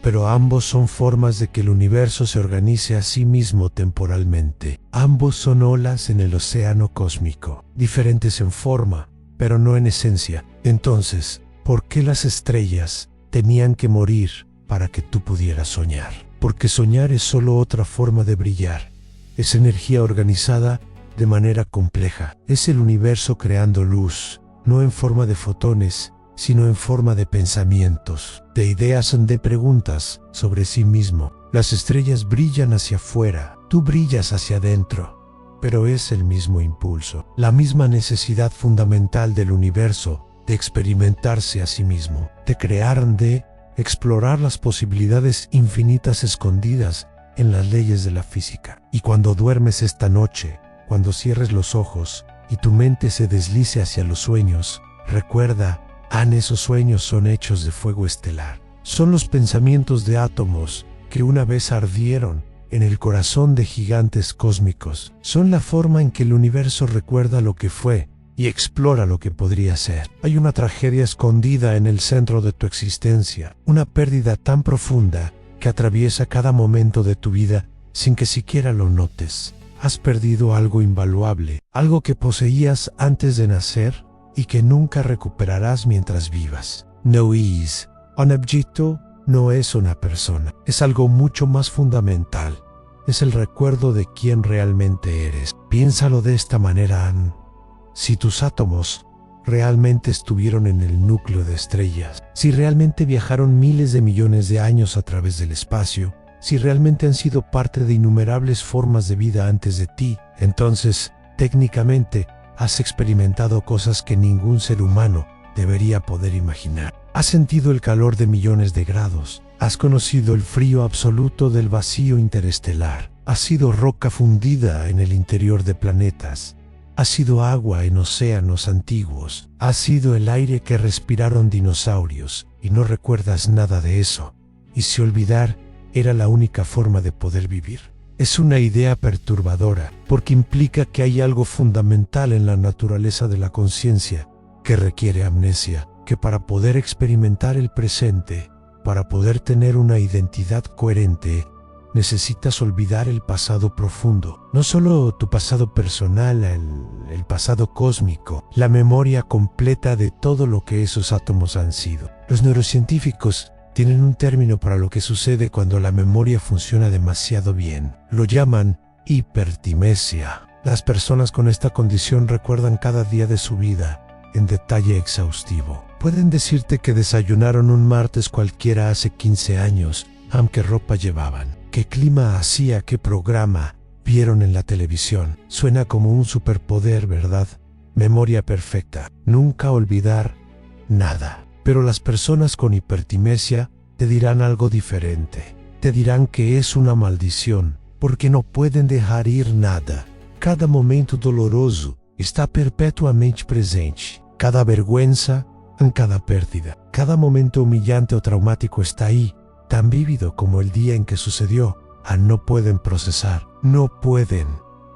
S1: pero ambos son formas de que el universo se organice a sí mismo temporalmente. Ambos son olas en el océano cósmico, diferentes en forma, pero no en esencia. Entonces, ¿por qué las estrellas tenían que morir para que tú pudieras soñar? Porque soñar es solo otra forma de brillar. Es energía organizada de manera compleja. Es el universo creando luz, no en forma de fotones, sino en forma de pensamientos, de ideas, de preguntas sobre sí mismo. Las estrellas brillan hacia afuera, tú brillas hacia adentro, pero es el mismo impulso, la misma necesidad fundamental del universo de experimentarse a sí mismo, de crear, de explorar las posibilidades infinitas escondidas en las leyes de la física. Y cuando duermes esta noche, cuando cierres los ojos y tu mente se deslice hacia los sueños, recuerda, esos sueños son hechos de fuego estelar. Son los pensamientos de átomos que una vez ardieron en el corazón de gigantes cósmicos. Son la forma en que el universo recuerda lo que fue y explora lo que podría ser. Hay una tragedia escondida en el centro de tu existencia, una pérdida tan profunda que atraviesa cada momento de tu vida sin que siquiera lo notes. Has perdido algo invaluable, algo que poseías antes de nacer y que nunca recuperarás mientras vivas. No es un objeto, no es una persona, es algo mucho más fundamental. Es el recuerdo de quién realmente eres. Piénsalo de esta manera, Ann. Si tus átomos realmente estuvieron en el núcleo de estrellas, si realmente viajaron miles de millones de años a través del espacio, si realmente han sido parte de innumerables formas de vida antes de ti, entonces, técnicamente, has experimentado cosas que ningún ser humano debería poder imaginar. Has sentido el calor de millones de grados, has conocido el frío absoluto del vacío interestelar, has sido roca fundida en el interior de planetas, has sido agua en océanos antiguos, has sido el aire que respiraron dinosaurios y no recuerdas nada de eso. Y si olvidar era la única forma de poder vivir. Es una idea perturbadora porque implica que hay algo fundamental en la naturaleza de la conciencia que requiere amnesia, que para poder experimentar el presente, para poder tener una identidad coherente, necesitas olvidar el pasado profundo. No solo tu pasado personal, el pasado cósmico, la memoria completa de todo lo que esos átomos han sido. Los neurocientíficos tienen un término para lo que sucede cuando la memoria funciona demasiado bien. Lo llaman hipertimesia. Las personas con esta condición recuerdan cada día de su vida en detalle exhaustivo. Pueden decirte que desayunaron un martes cualquiera hace 15 años, aunque ropa llevaban, qué clima hacía, qué programa vieron en la televisión. Suena como un superpoder, ¿verdad? Memoria perfecta. Nunca olvidar nada. Pero las personas con hipertimesia te dirán algo diferente. Te dirán que es una maldición, porque no pueden dejar ir nada. Cada momento doloroso está perpetuamente presente. Cada vergüenza, en cada pérdida. Cada momento humillante o traumático está ahí, tan vívido como el día en que sucedió. No pueden procesar, no pueden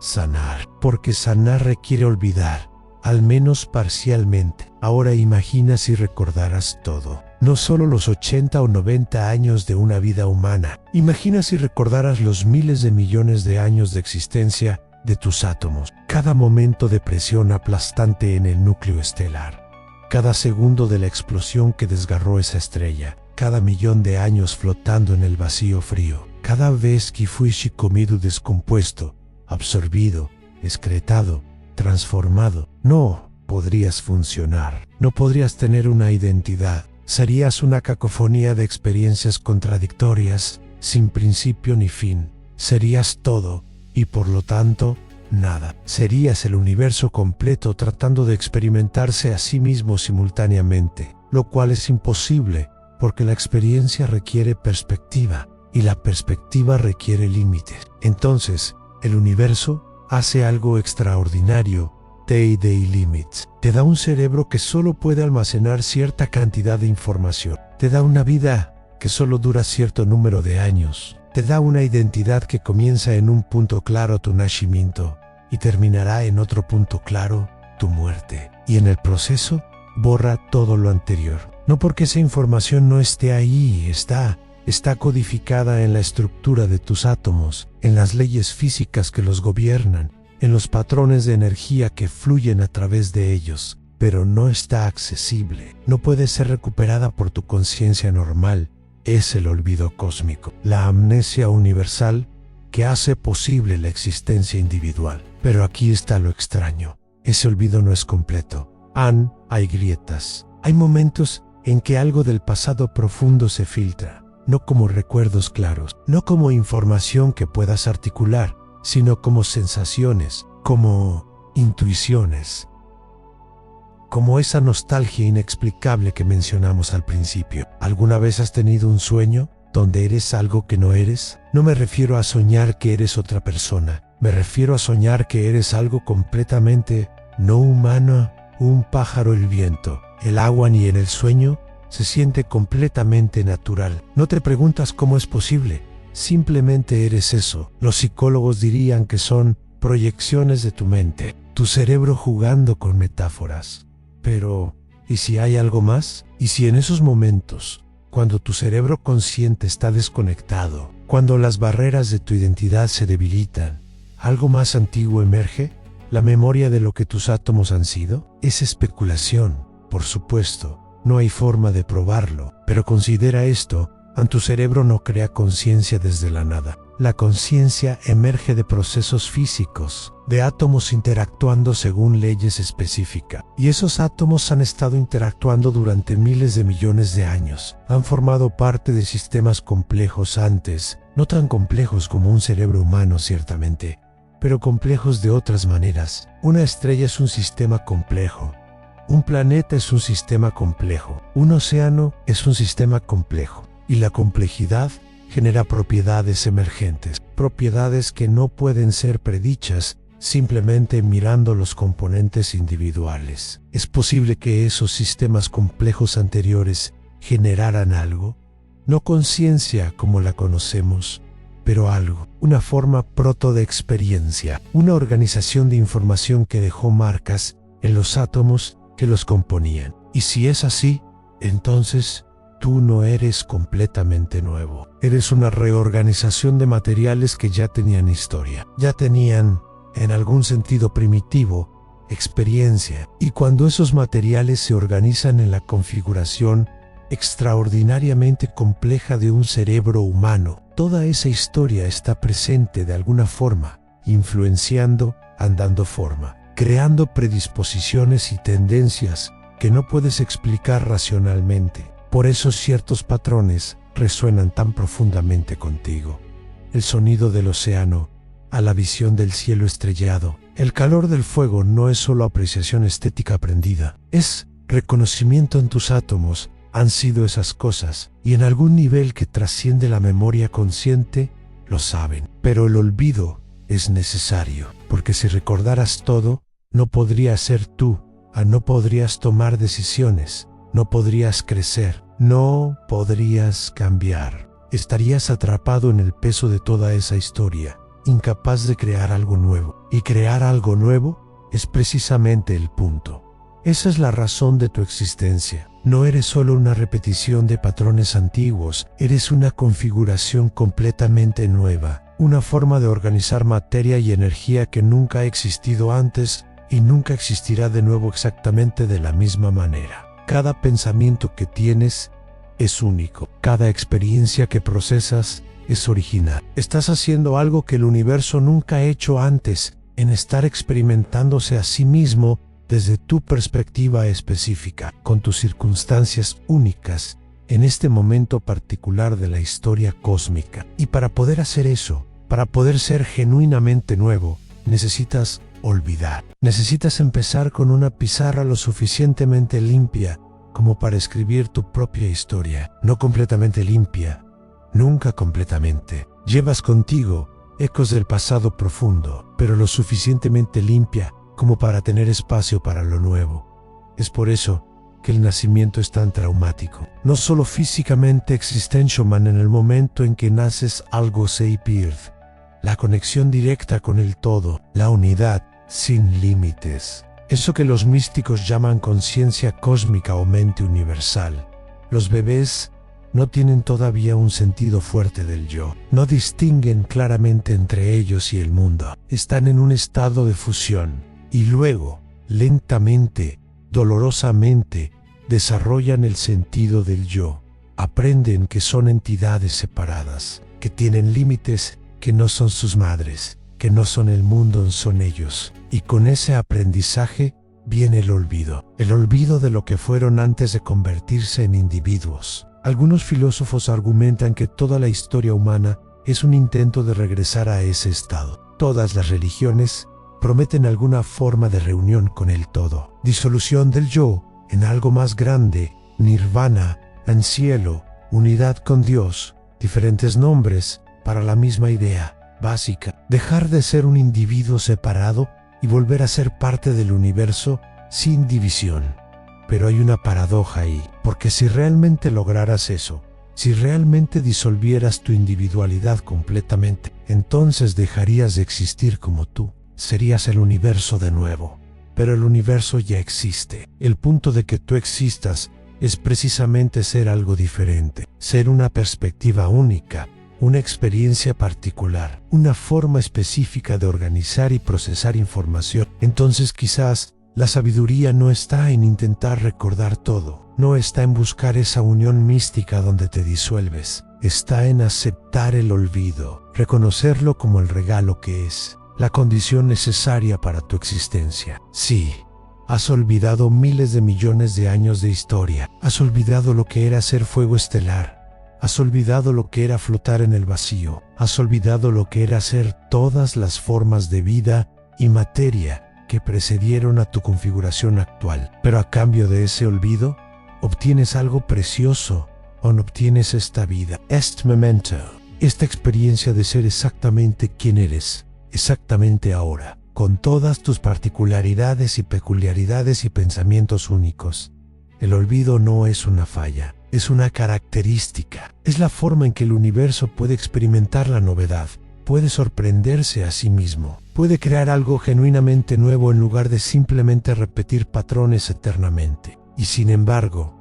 S1: sanar, porque sanar requiere olvidar, al menos parcialmente. Ahora imagina si recordaras todo, no solo los 80 o 90 años de una vida humana. Imagina si recordaras los miles de millones de años de existencia de tus átomos, cada momento de presión aplastante en el núcleo estelar, cada segundo de la explosión que desgarró esa estrella, cada millón de años flotando en el vacío frío, cada vez que fuiste comido, descompuesto, absorbido, excretado, transformado. No podrías funcionar, no podrías tener una identidad, serías una cacofonía de experiencias contradictorias, sin principio ni fin. Serías todo y por lo tanto nada. Serías el universo completo tratando de experimentarse a sí mismo simultáneamente, lo cual es imposible porque la experiencia requiere perspectiva y la perspectiva requiere límites. Entonces, el universo hace algo extraordinario. Day Limits. Te da un cerebro que solo puede almacenar cierta cantidad de información. Te da una vida que solo dura cierto número de años. Te da una identidad que comienza en un punto claro, tu nacimiento, y terminará en otro punto claro, tu muerte. Y en el proceso, borra todo lo anterior. No porque esa información no esté ahí, está codificada en la estructura de tus átomos, en las leyes físicas que los gobiernan, en los patrones de energía que fluyen a través de ellos, pero no está accesible. No puede ser recuperada por tu conciencia normal. Es el olvido cósmico, la amnesia universal que hace posible la existencia individual. Pero aquí está lo extraño. Ese olvido no es completo. Hay grietas. Hay momentos en que algo del pasado profundo se filtra, no como recuerdos claros, no como información que puedas articular, sino como sensaciones, como intuiciones, como esa nostalgia inexplicable que mencionamos al principio. ¿Alguna vez has tenido un sueño donde eres algo que no eres? No me refiero a soñar que eres otra persona, me refiero a soñar que eres algo completamente no humano, un pájaro, el viento, el agua, ni en el sueño se siente completamente natural. No te preguntas cómo es posible, simplemente eres eso. Los psicólogos dirían que son proyecciones de tu mente, tu cerebro jugando con metáforas. Pero, ¿y si hay algo más? ¿Y si en esos momentos, cuando tu cerebro consciente está desconectado, cuando las barreras de tu identidad se debilitan, algo más antiguo emerge? ¿La memoria de lo que tus átomos han sido? Es especulación, por supuesto. No hay forma de probarlo, pero considera esto: tu cerebro no crea conciencia desde la nada. La conciencia emerge de procesos físicos, de átomos interactuando según leyes específicas. Y esos átomos han estado interactuando durante miles de millones de años. Han formado parte de sistemas complejos antes, no tan complejos como un cerebro humano ciertamente, pero complejos de otras maneras. Una estrella es un sistema complejo. Un planeta es un sistema complejo. Un océano es un sistema complejo. Y la complejidad genera propiedades emergentes, propiedades que no pueden ser predichas simplemente mirando los componentes individuales. ¿Es posible que esos sistemas complejos anteriores generaran algo? No conciencia como la conocemos, pero algo, una forma proto de experiencia, una organización de información que dejó marcas en los átomos que los componían. Y si es así, entonces tú no eres completamente nuevo. Eres una reorganización de materiales que ya tenían historia, ya tenían, en algún sentido primitivo, experiencia. Y cuando esos materiales se organizan en la configuración extraordinariamente compleja de un cerebro humano, toda esa historia está presente de alguna forma, influenciando, dando forma, creando predisposiciones y tendencias que no puedes explicar racionalmente. Por eso ciertos patrones resuenan tan profundamente contigo. El sonido del océano, a la visión del cielo estrellado. El calor del fuego no es solo apreciación estética aprendida, es reconocimiento en tus átomos. Han sido esas cosas, y en algún nivel que trasciende la memoria consciente, lo saben. Pero el olvido es necesario, porque si recordaras todo, no podrías ser tú, no podrías tomar decisiones, no podrías crecer, no podrías cambiar. Estarías atrapado en el peso de toda esa historia, incapaz de crear algo nuevo. Y crear algo nuevo es precisamente el punto. Esa es la razón de tu existencia. No eres solo una repetición de patrones antiguos, eres una configuración completamente nueva, una forma de organizar materia y energía que nunca ha existido antes y nunca existirá de nuevo exactamente de la misma manera. Cada pensamiento que tienes es único. Cada experiencia que procesas es original. Estás haciendo algo que el universo nunca ha hecho antes, en estar experimentándose a sí mismo desde tu perspectiva específica, con tus circunstancias únicas, en este momento particular de la historia cósmica. Y para poder hacer eso, para poder ser genuinamente nuevo, necesitas olvidar. Necesitas empezar con una pizarra lo suficientemente limpia como para escribir tu propia historia. No completamente limpia, nunca completamente. Llevas contigo ecos del pasado profundo, pero lo suficientemente limpia como para tener espacio para lo nuevo. Es por eso que el nacimiento es tan traumático. No solo físicamente existentialmente en el momento en que naces algo se pierde. La conexión directa con el todo, la unidad sin límites. Eso que los místicos llaman conciencia cósmica o mente universal. Los bebés no tienen todavía un sentido fuerte del yo. No distinguen claramente entre ellos y el mundo. Están en un estado de fusión. Y luego, lentamente, dolorosamente, desarrollan el sentido del yo. Aprenden que son entidades separadas, que tienen límites que no son sus madres, que no son el mundo, son ellos. Y con ese aprendizaje viene el olvido de lo que fueron antes de convertirse en individuos. Algunos filósofos argumentan que toda la historia humana es un intento de regresar a ese estado. Todas las religiones prometen alguna forma de reunión con el todo, disolución del yo en algo más grande, nirvana, en cielo, unidad con Dios, diferentes nombres para la misma idea básica, dejar de ser un individuo separado y volver a ser parte del universo sin división. Pero hay una paradoja ahí, porque si realmente lograras eso, Si realmente disolvieras tu individualidad completamente, entonces dejarías de existir como tú. Serías el universo de nuevo. Pero el universo ya existe. El punto de que tú existas es precisamente ser algo diferente, ser una perspectiva única, una experiencia particular, una forma específica de organizar y procesar información. Entonces quizás la sabiduría no está en intentar recordar todo, no está en buscar esa unión mística donde te disuelves, está en aceptar el olvido, reconocerlo como el regalo que es, la condición necesaria para tu existencia. Sí, has olvidado miles de millones de años de historia, has olvidado lo que era ser fuego estelar, has olvidado lo que era flotar en el vacío, has olvidado lo que era ser todas las formas de vida y materia que precedieron a tu configuración actual. Pero a cambio de ese olvido, obtienes algo precioso, o no obtienes esta vida, este momento, esta experiencia de ser exactamente quien eres, exactamente ahora, con todas tus particularidades y peculiaridades y pensamientos únicos. El olvido no es una falla, es una característica, es la forma en que el universo puede experimentar la novedad, puede sorprenderse a sí mismo, puede crear algo genuinamente nuevo en lugar de simplemente repetir patrones eternamente. Y sin embargo,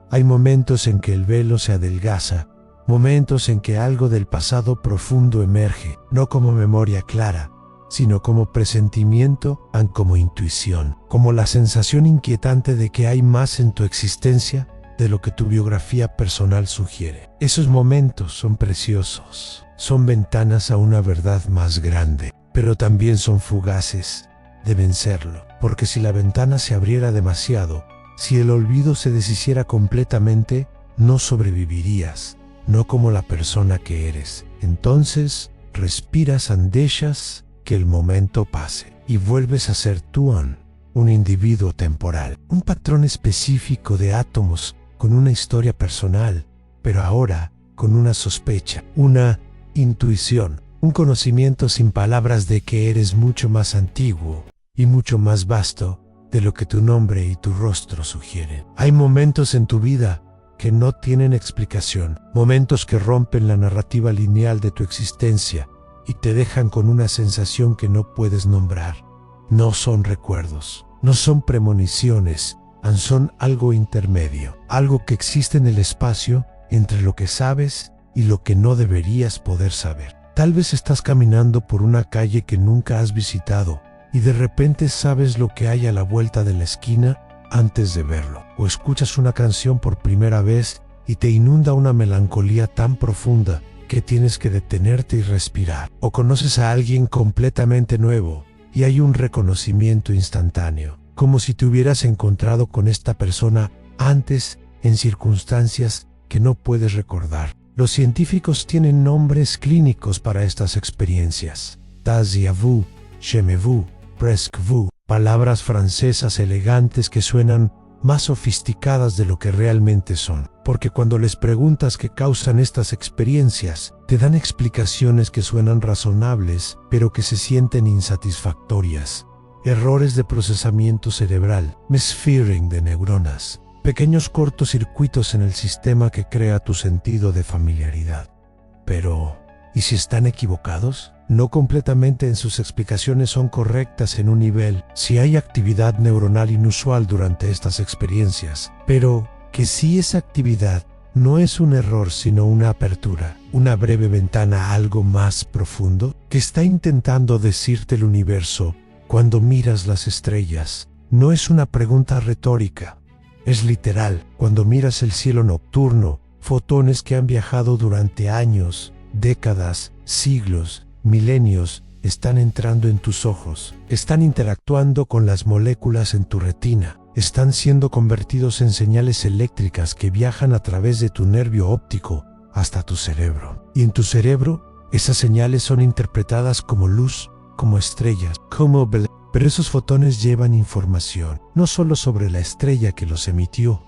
S1: hay momentos en que el velo se adelgaza, momentos en que algo del pasado profundo emerge, no como memoria clara, sino como presentimiento y como intuición, como la sensación inquietante de que hay más en tu existencia de lo que tu biografía personal sugiere. Esos momentos son preciosos, son ventanas a una verdad más grande, pero también son fugaces, deben serlo, porque si la ventana se abriera demasiado, si el olvido se deshiciera completamente, no sobrevivirías, no como la persona que eres. Entonces, respiras, andechas, que el momento pase, y vuelves a ser tú, un individuo temporal, un patrón específico de átomos con una historia personal, pero ahora con una sospecha, una intuición, un conocimiento sin palabras de que eres mucho más antiguo y mucho más vasto de lo que tu nombre y tu rostro sugieren. Hay momentos en tu vida que no tienen explicación, momentos que rompen la narrativa lineal de tu existencia y te dejan con una sensación que no puedes nombrar. No son recuerdos, no son premoniciones, son algo intermedio, algo que existe en el espacio entre lo que sabes y lo que no deberías poder saber. Tal vez estás caminando por una calle que nunca has visitado y de repente sabes lo que hay a la vuelta de la esquina antes de verlo. O escuchas una canción por primera vez y te inunda una melancolía tan profunda que tienes que detenerte y respirar. O conoces a alguien completamente nuevo y hay un reconocimiento instantáneo, como si te hubieras encontrado con esta persona antes en circunstancias que no puedes recordar. Los científicos tienen nombres clínicos para estas experiencias. Déjà vu, jamais vu, presque vu, palabras francesas elegantes que suenan más sofisticadas de lo que realmente son, porque cuando les preguntas qué causan estas experiencias, te dan explicaciones que suenan razonables, pero que se sienten insatisfactorias. Errores de procesamiento cerebral, misfiring de neuronas, pequeños cortocircuitos en el sistema que crea tu sentido de familiaridad. Pero, ¿y si están equivocados? No completamente en sus explicaciones son correctas en un nivel, si hay actividad neuronal inusual durante estas experiencias, pero que si esa actividad no es un error sino una apertura, una breve ventana a algo más profundo, que está intentando decirte el universo cuando miras las estrellas. No es una pregunta retórica, es literal. Cuando miras el cielo nocturno, fotones que han viajado durante años, décadas, siglos, milenios, están entrando en tus ojos, están interactuando con las moléculas en tu retina, están siendo convertidos en señales eléctricas que viajan a través de tu nervio óptico hasta tu cerebro. Y en tu cerebro, esas señales son interpretadas como luz, como estrellas, pero esos fotones llevan información, no solo sobre la estrella que los emitió,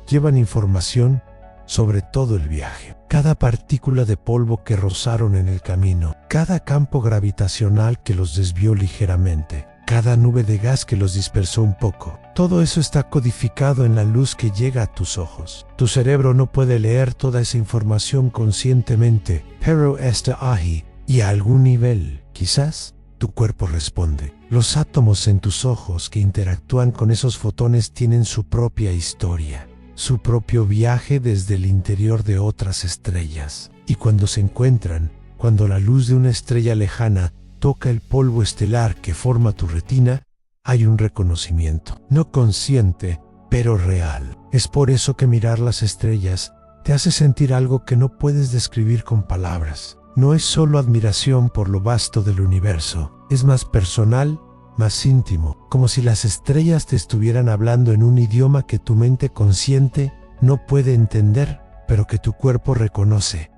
S1: llevan información sobre todo el viaje. Cada partícula de polvo que rozaron en el camino, cada campo gravitacional que los desvió ligeramente, cada nube de gas que los dispersó un poco, Todo eso está codificado en la luz que llega a tus ojos. Tu cerebro no puede leer toda esa información conscientemente, pero está ahí, y a algún nivel, quizás, tu cuerpo responde. Los átomos en tus ojos que interactúan con esos fotones tienen su propia historia, su propio viaje desde el interior de otras estrellas. Y cuando se encuentran, cuando la luz de una estrella lejana toca el polvo estelar que forma tu retina, hay un reconocimiento, no consciente, pero real. Es por eso que mirar las estrellas te hace sentir algo que no puedes describir con palabras. No es solo admiración por lo vasto del universo, es más personal, más íntimo, como si las estrellas te estuvieran hablando en un idioma que tu mente consciente no puede entender, pero que tu cuerpo reconoce.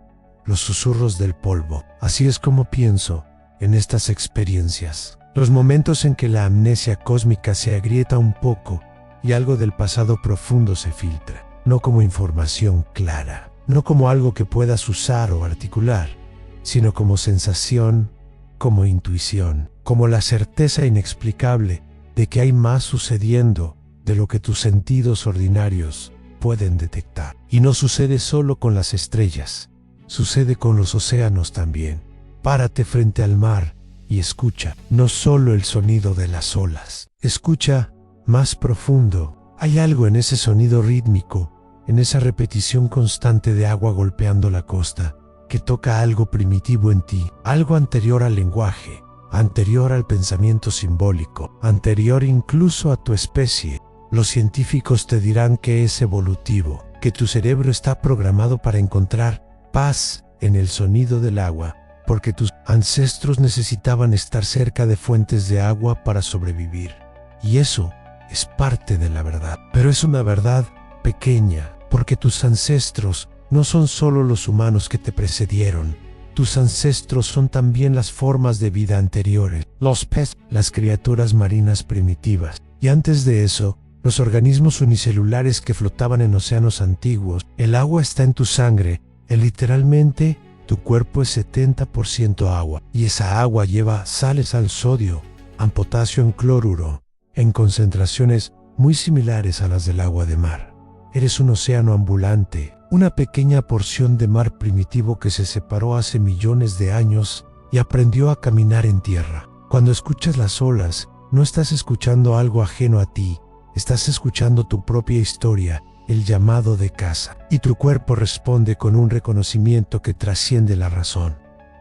S1: Los susurros del polvo. Así es como pienso en estas experiencias. Los momentos en que la amnesia cósmica se agrieta un poco y algo del pasado profundo se filtra, no como información clara, no como algo que puedas usar o articular, sino como sensación, como intuición, como la certeza inexplicable de que hay más sucediendo de lo que tus sentidos ordinarios pueden detectar. Y no sucede solo con las estrellas, sucede con los océanos también. Párate frente al mar y escucha, no solo el sonido de las olas, escucha más profundo. Hay algo en ese sonido rítmico, en esa repetición constante de agua golpeando la costa, que toca algo primitivo en ti, algo anterior al lenguaje, anterior al pensamiento simbólico, anterior incluso a tu especie. Los científicos te dirán que es evolutivo, que tu cerebro está programado para encontrar paz en el sonido del agua, porque tus ancestros necesitaban estar cerca de fuentes de agua para sobrevivir. Y eso es parte de la verdad. Pero es una verdad pequeña, porque tus ancestros no son solo los humanos que te precedieron. Tus ancestros son también las formas de vida anteriores, los peces, las criaturas marinas primitivas. Y antes de eso, los organismos unicelulares que flotaban en océanos antiguos. El agua está en tu sangre. Literalmente, tu cuerpo es 70% agua, y esa agua lleva sales al sodio, a potasio en cloruro, en concentraciones muy similares a las del agua de mar. Eres un océano ambulante, una pequeña porción de mar primitivo que se separó hace millones de años y aprendió a caminar en tierra. Cuando escuchas las olas, no estás escuchando algo ajeno a ti, estás escuchando tu propia historia, el llamado de casa, y tu cuerpo responde con un reconocimiento que trasciende la razón.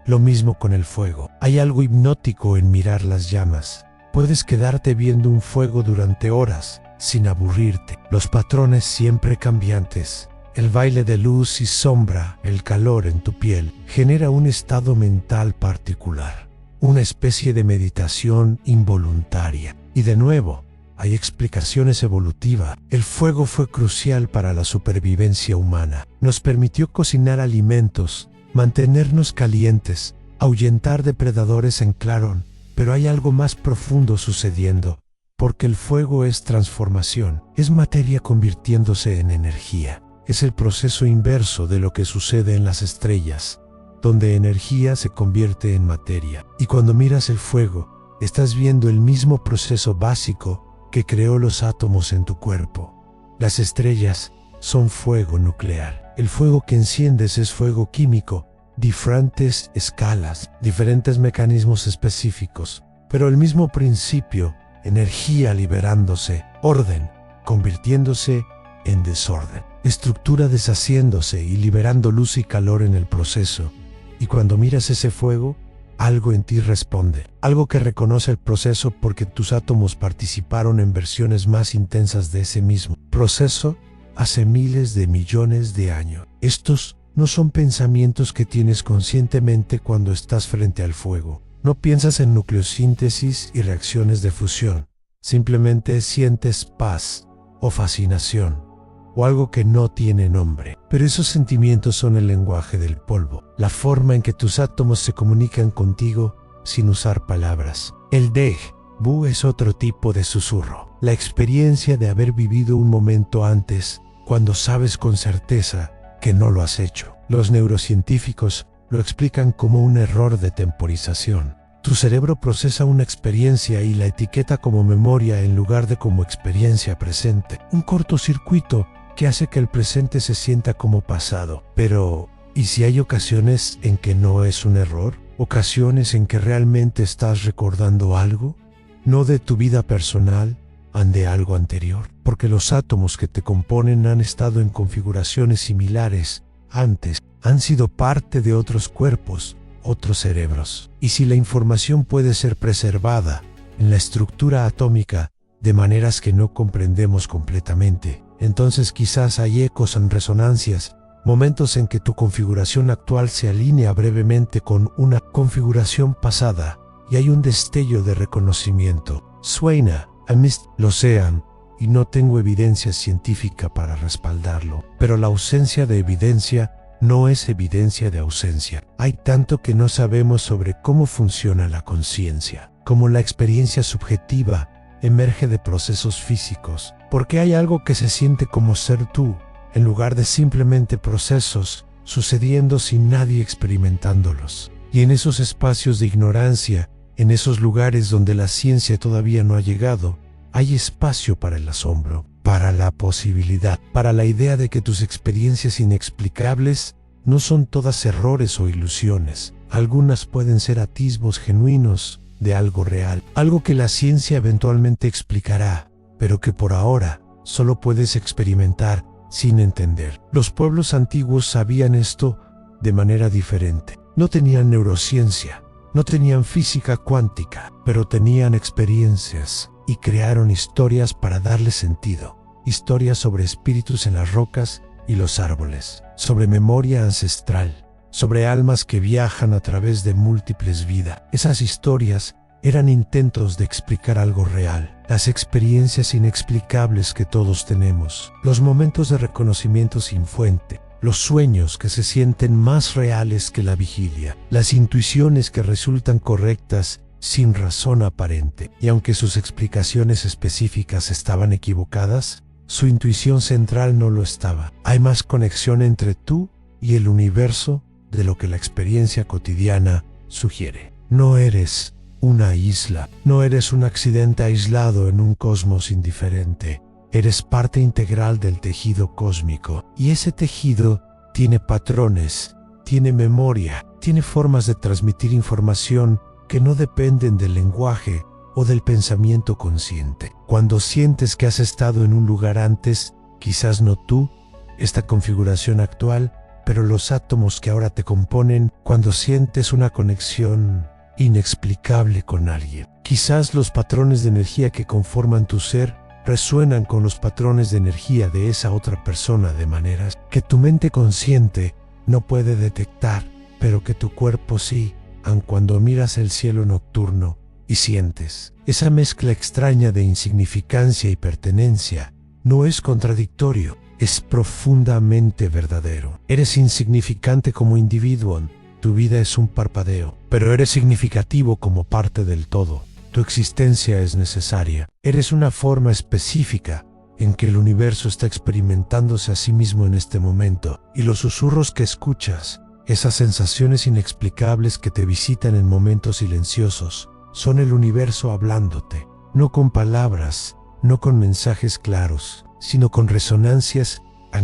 S1: Lo mismo con el fuego. Hay algo hipnótico en mirar las llamas. Puedes quedarte viendo un fuego durante horas, sin aburrirte. Los patrones siempre cambiantes, el baile de luz y sombra, el calor en tu piel, genera un estado mental particular, una especie de meditación involuntaria. Y de nuevo, hay explicaciones evolutivas. El fuego fue crucial para la supervivencia humana. Nos permitió cocinar alimentos, mantenernos calientes, ahuyentar depredadores en claro. Pero hay algo más profundo sucediendo, porque el fuego es transformación, es materia convirtiéndose en energía. Es el proceso inverso de lo que sucede en las estrellas, donde energía se convierte en materia. Y cuando miras el fuego, estás viendo el mismo proceso básico que creó los átomos en tu cuerpo. Las estrellas son fuego nuclear. El fuego que enciendes es fuego químico, diferentes escalas, diferentes mecanismos específicos, pero el mismo principio, energía liberándose, orden, convirtiéndose en desorden, estructura deshaciéndose y liberando luz y calor en el proceso. Y cuando miras ese fuego, algo en ti responde, algo que reconoce el proceso porque tus átomos participaron en versiones más intensas de ese mismo proceso hace miles de millones de años. Estos no son pensamientos que tienes conscientemente cuando estás frente al fuego. No piensas en nucleosíntesis y reacciones de fusión. Simplemente sientes paz o fascinación, o algo que no tiene nombre. Pero esos sentimientos son el lenguaje del polvo, la forma en que tus átomos se comunican contigo sin usar palabras. El déjà vu es otro tipo de susurro, la experiencia de haber vivido un momento antes, cuando sabes con certeza que no lo has hecho. Los neurocientíficos lo explican como un error de temporización. Tu cerebro procesa una experiencia y la etiqueta como memoria en lugar de como experiencia presente. Un cortocircuito que hace que el presente se sienta como pasado. Pero, ¿y si hay ocasiones en que no es un error? ¿Ocasiones en que realmente estás recordando algo? No de tu vida personal, de algo anterior. Porque los átomos que te componen han estado en configuraciones similares antes, han sido parte de otros cuerpos, otros cerebros. Y si la información puede ser preservada en la estructura atómica de maneras que no comprendemos completamente, entonces quizás hay ecos en resonancias, momentos en que tu configuración actual se alinea brevemente con una configuración pasada y hay un destello de reconocimiento. Suena a mist, lo sean, y no tengo evidencia científica para respaldarlo, pero la ausencia de evidencia no es evidencia de ausencia. Hay tanto que no sabemos sobre cómo funciona la conciencia, cómo la experiencia subjetiva emerge de procesos físicos, porque hay algo que se siente como ser tú, en lugar de simplemente procesos sucediendo sin nadie experimentándolos. Y en esos espacios de ignorancia, en esos lugares donde la ciencia todavía no ha llegado, hay espacio para el asombro, para la posibilidad, para la idea de que tus experiencias inexplicables no son todas errores o ilusiones. Algunas pueden ser atisbos genuinos de algo real, algo que la ciencia eventualmente explicará, pero que por ahora solo puedes experimentar sin entender. Los pueblos antiguos sabían esto de manera diferente. No tenían neurociencia, no tenían física cuántica, pero tenían experiencias y crearon historias para darle sentido. Historias sobre espíritus en las rocas y los árboles, sobre memoria ancestral, sobre almas que viajan a través de múltiples vidas. Esas historias eran intentos de explicar algo real, las experiencias inexplicables que todos tenemos, los momentos de reconocimiento sin fuente, los sueños que se sienten más reales que la vigilia, las intuiciones que resultan correctas sin razón aparente. Y aunque sus explicaciones específicas estaban equivocadas, su intuición central no lo estaba. Hay más conexión entre tú y el universo de lo que la experiencia cotidiana sugiere. No eres una isla, no eres un accidente aislado en un cosmos indiferente. Eres parte integral del tejido cósmico. Y ese tejido tiene patrones, tiene memoria, tiene formas de transmitir información que no dependen del lenguaje o del pensamiento consciente. Cuando sientes que has estado en un lugar antes, quizás no tú, esta configuración actual, pero los átomos que ahora te componen, cuando sientes una conexión inexplicable con alguien. Quizás los patrones de energía que conforman tu ser resuenan con los patrones de energía de esa otra persona de maneras que tu mente consciente no puede detectar, pero que tu cuerpo sí, aun cuando miras el cielo nocturno y sientes esa mezcla extraña de insignificancia y pertenencia. No es contradictorio, es profundamente verdadero. Eres insignificante como individuo, tu vida es un parpadeo, pero eres significativo como parte del todo. Tu existencia es necesaria. Eres una forma específica en que el universo está experimentándose a sí mismo en este momento, y los susurros que escuchas, esas sensaciones inexplicables que te visitan en momentos silenciosos, son el universo hablándote, no con palabras, no con mensajes claros, sino con resonancias,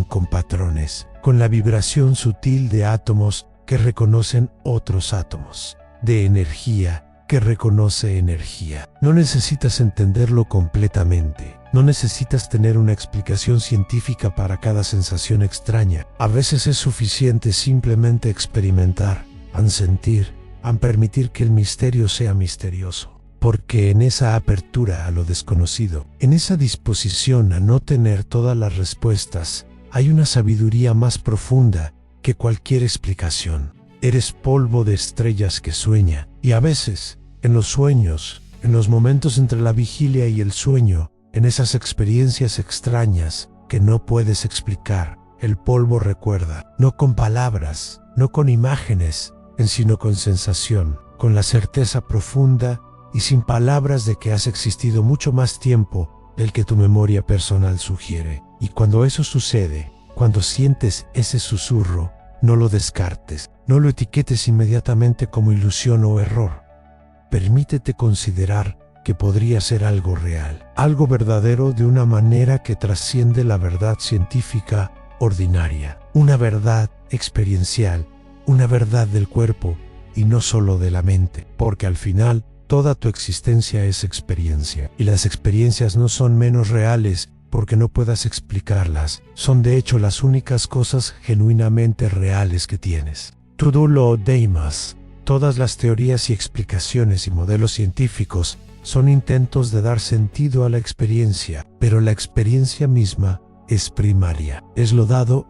S1: con patrones, con la vibración sutil de átomos que reconocen otros átomos, de energía que reconoce energía. No necesitas entenderlo completamente, no necesitas tener una explicación científica para cada sensación extraña. A veces es suficiente simplemente experimentar, sentir, permitir que el misterio sea misterioso. Porque en esa apertura a lo desconocido, en esa disposición a no tener todas las respuestas, hay una sabiduría más profunda que cualquier explicación. Eres polvo de estrellas que sueña, y a veces, en los sueños, en los momentos entre la vigilia y el sueño, en esas experiencias extrañas que no puedes explicar, el polvo recuerda, no con palabras, no con imágenes, sino con sensación, con la certeza profunda y sin palabras de que has existido mucho más tiempo del que tu memoria personal sugiere. Y cuando eso sucede, cuando sientes ese susurro, no lo descartes, no lo etiquetes inmediatamente como ilusión o error. permítete considerar que podría ser algo real, algo verdadero de una manera que trasciende la verdad científica ordinaria, una verdad experiencial, una verdad del cuerpo y no solo de la mente, porque al final toda tu existencia es experiencia, y las experiencias no son menos reales porque no puedas explicarlas, son de hecho las únicas cosas genuinamente reales que tienes. Todo lo demás, todas las teorías y explicaciones y modelos científicos son intentos de dar sentido a la experiencia, pero la experiencia misma es primaria, es lo dado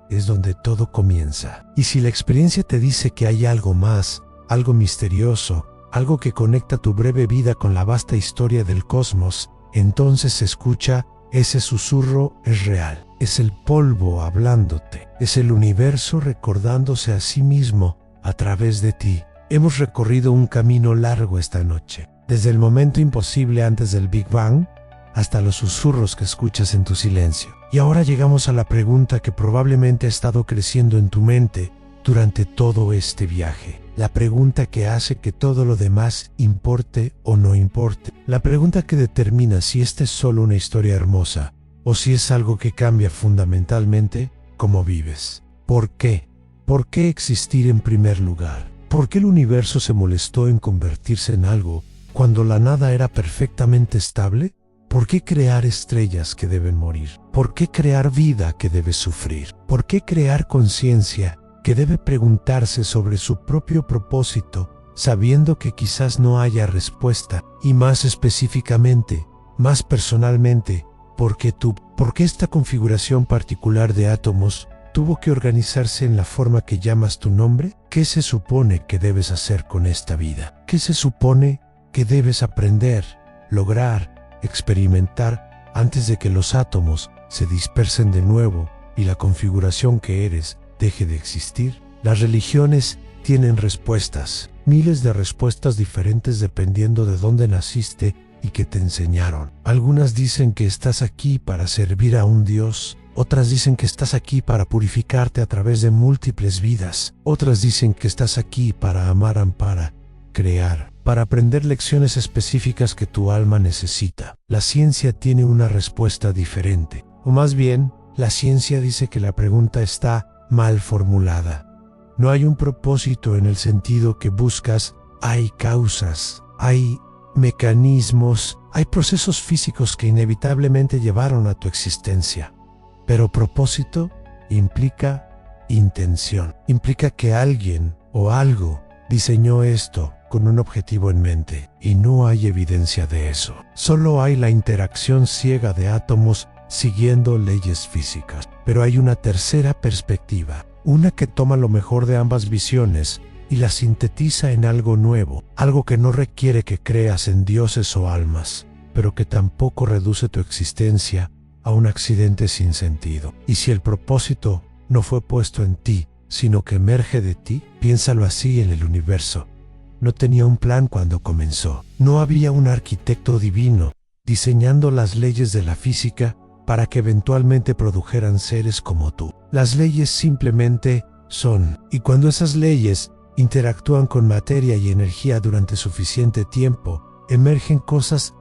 S1: es donde todo comienza. Y si la experiencia te dice que hay algo más, algo misterioso, algo que conecta tu breve vida con la vasta historia del cosmos, entonces escucha, ese susurro es real, es el polvo hablándote, es el universo recordándose a sí mismo a través de ti. Hemos recorrido un camino largo esta noche, desde el momento imposible antes del Big Bang hasta los susurros que escuchas en tu silencio. Y ahora llegamos a la pregunta que probablemente ha estado creciendo en tu mente durante todo este viaje. La pregunta que hace que todo lo demás importe o no importe. La pregunta que determina si esta es solo una historia hermosa o si es algo que cambia fundamentalmente cómo vives. ¿Por qué? ¿Por qué existir en primer lugar? ¿Por qué el universo se molestó en convertirse en algo cuando la nada era perfectamente estable? ¿Por qué crear estrellas que deben morir? ¿Por qué crear vida que debe sufrir? ¿Por qué crear conciencia que debe preguntarse sobre su propio propósito, sabiendo que quizás no haya respuesta? Y más específicamente, más personalmente, ¿por qué esta configuración particular de átomos tuvo que organizarse en la forma que llamas tu nombre? ¿Qué se supone que debes hacer con esta vida? ¿Qué se supone que debes aprender, lograr, experimentar antes de que los átomos se dispersen de nuevo y la configuración que eres deje de existir? Las religiones tienen respuestas, miles de respuestas diferentes dependiendo de dónde naciste y qué te enseñaron. Algunas dicen que estás aquí para servir a un Dios, otras dicen que estás aquí para purificarte a través de múltiples vidas, otras dicen que estás aquí para amar, para crear, para aprender lecciones específicas que tu alma necesita. La ciencia tiene una respuesta diferente, o más bien, la ciencia dice que la pregunta está mal formulada. No hay un propósito en el sentido que buscas, hay causas, hay mecanismos, hay procesos físicos que inevitablemente llevaron a tu existencia. Pero propósito implica intención, implica que alguien o algo diseñó esto con un objetivo en mente, y no hay evidencia de eso. Solo hay la interacción ciega de átomos siguiendo leyes físicas. Pero hay una tercera perspectiva, una que toma lo mejor de ambas visiones y la sintetiza en algo nuevo, algo que no requiere que creas en dioses o almas, pero que tampoco reduce tu existencia a un accidente sin sentido. Y si el propósito no fue puesto en ti, sino que emerge de ti, piénsalo así: en el universo no tenía un plan cuando comenzó. No había un arquitecto divino diseñando las leyes de la física para que eventualmente produjeran seres como tú. Las leyes simplemente son, y cuando esas leyes interactúan con materia y energía durante suficiente tiempo, emergen cosas,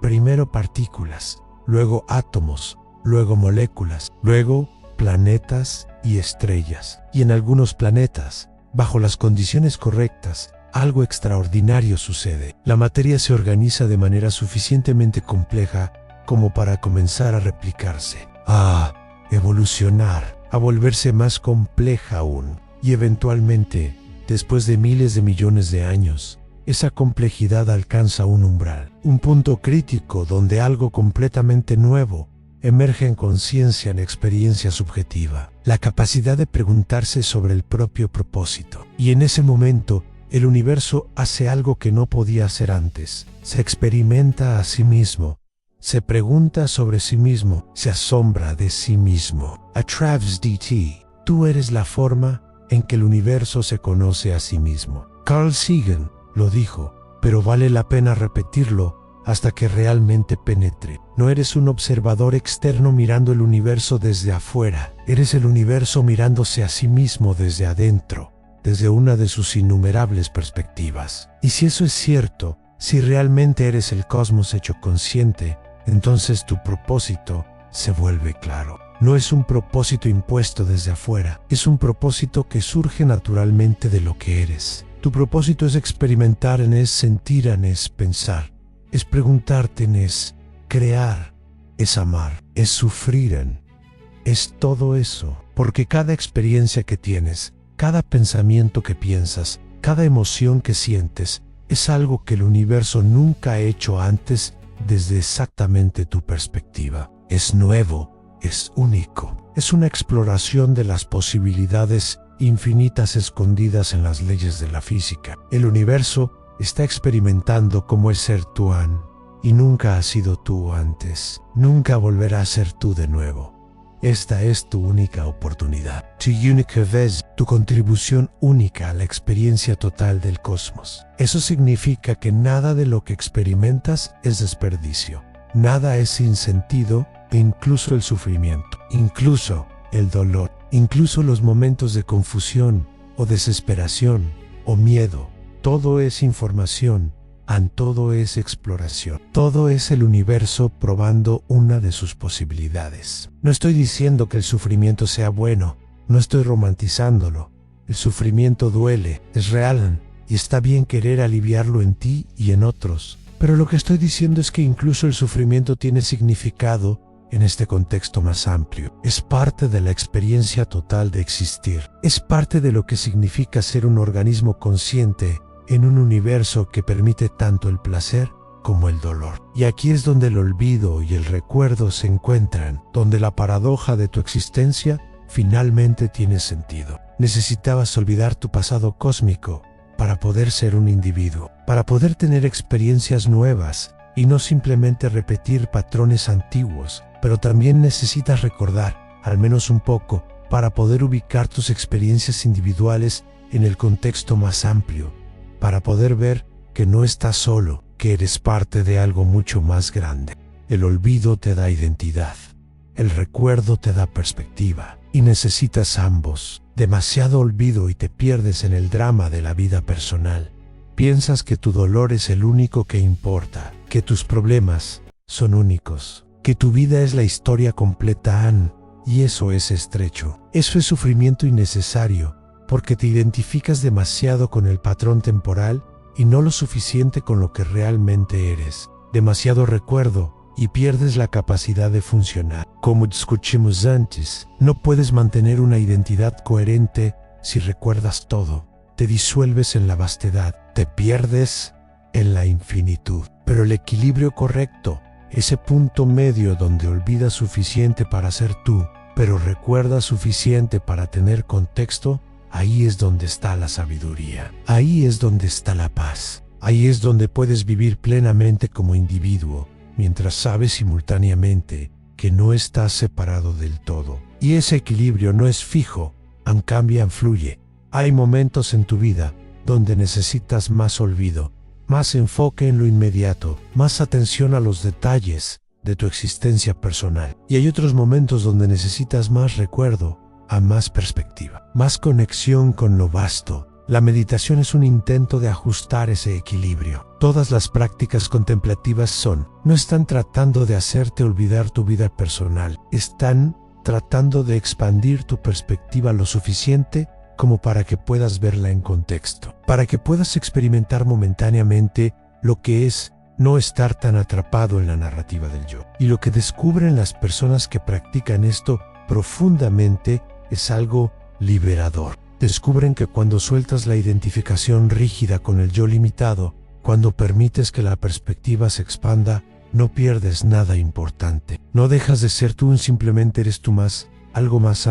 S1: primero partículas, luego átomos, luego moléculas, luego planetas y estrellas. Y en algunos planetas, bajo las condiciones correctas, algo extraordinario sucede. La materia se organiza de manera suficientemente compleja como para comenzar a replicarse, a evolucionar, a volverse más compleja aún. Y eventualmente, después de miles de millones de años, esa complejidad alcanza un umbral, un punto crítico donde algo completamente nuevo emerge en conciencia, en experiencia subjetiva, la capacidad de preguntarse sobre el propio propósito. Y en ese momento, el universo hace algo que no podía hacer antes. Se experimenta a sí mismo, se pregunta sobre sí mismo, se asombra de sí mismo. A Travis DT, tú eres la forma en que el universo se conoce a sí mismo. Carl Sagan lo dijo, pero vale la pena repetirlo hasta que realmente penetre. No eres un observador externo mirando el universo desde afuera, eres el universo mirándose a sí mismo desde adentro. desde una de sus innumerables perspectivas. Y si eso es cierto, si realmente eres el cosmos hecho consciente, entonces tu propósito se vuelve claro. No es un propósito impuesto desde afuera, es un propósito que surge naturalmente de lo que eres. Tu propósito es experimentar, es sentir, es pensar, es preguntarte, es crear, es amar, es sufrir, es todo eso. Porque cada experiencia que tienes, cada pensamiento que piensas, cada emoción que sientes, es algo que el universo nunca ha hecho antes desde exactamente tu perspectiva. Es nuevo, es único, es una exploración de las posibilidades infinitas escondidas en las leyes de la física. El universo está experimentando cómo es ser tú, y nunca has sido tú antes, nunca volverá a ser tú de nuevo. Esta es tu única oportunidad, tu única vez, tu contribución única a la experiencia total del cosmos. Eso significa que nada de lo que experimentas es desperdicio, nada es sin sentido, e incluso el sufrimiento, incluso el dolor, incluso los momentos de confusión o desesperación o miedo. Todo es información, todo es exploración. Todo es el universo probando una de sus posibilidades. No estoy diciendo que el sufrimiento sea bueno, no estoy romantizándolo. El sufrimiento duele, es real, y está bien querer aliviarlo en ti y en otros. Pero lo que estoy diciendo es que incluso el sufrimiento tiene significado en este contexto más amplio. Es parte de la experiencia total de existir. Es parte de lo que significa ser un organismo consciente en un universo que permite tanto el placer como el dolor. Y aquí es donde el olvido y el recuerdo se encuentran, donde la paradoja de tu existencia finalmente tiene sentido. Necesitabas olvidar tu pasado cósmico para poder ser un individuo, para poder tener experiencias nuevas y no simplemente repetir patrones antiguos, pero también necesitas recordar, al menos un poco, para poder ubicar tus experiencias individuales en el contexto más amplio, para poder ver que no estás solo, que eres parte de algo mucho más grande. El olvido te da identidad, el recuerdo te da perspectiva, y necesitas ambos. Demasiado olvido y te pierdes en el drama de la vida personal. Piensas que tu dolor es el único que importa, que tus problemas son únicos, que tu vida es la historia completa, y eso es estrecho. Eso es sufrimiento innecesario, porque te identificas demasiado con el patrón temporal y no lo suficiente con lo que realmente eres. Demasiado recuerdo y pierdes la capacidad de funcionar. Como discutimos antes, no puedes mantener una identidad coherente si recuerdas todo. Te disuelves en la vastedad, te pierdes en la infinitud. Pero el equilibrio correcto, ese punto medio donde olvidas suficiente para ser tú, pero recuerdas suficiente para tener contexto, ahí es donde está la sabiduría. Ahí es donde está la paz. Ahí es donde puedes vivir plenamente como individuo, mientras sabes simultáneamente que no estás separado del todo. Y ese equilibrio no es fijo, cambia, fluye. Hay momentos en tu vida donde necesitas más olvido, más enfoque en lo inmediato, más atención a los detalles de tu existencia personal. Y hay otros momentos donde necesitas más recuerdo, más perspectiva, más conexión con lo vasto. La meditación es un intento de ajustar ese equilibrio. Todas las prácticas contemplativas no están tratando de hacerte olvidar tu vida personal, están tratando de expandir tu perspectiva lo suficiente como para que puedas verla en contexto, para que puedas experimentar momentáneamente lo que es no estar tan atrapado en la narrativa del yo. Y lo que descubren las personas que practican esto profundamente es algo liberador. Descubren que cuando sueltas la identificación rígida con el yo limitado, cuando permites que la perspectiva se expanda, no pierdes nada importante. No dejas de ser tú, simplemente eres tú más, algo más.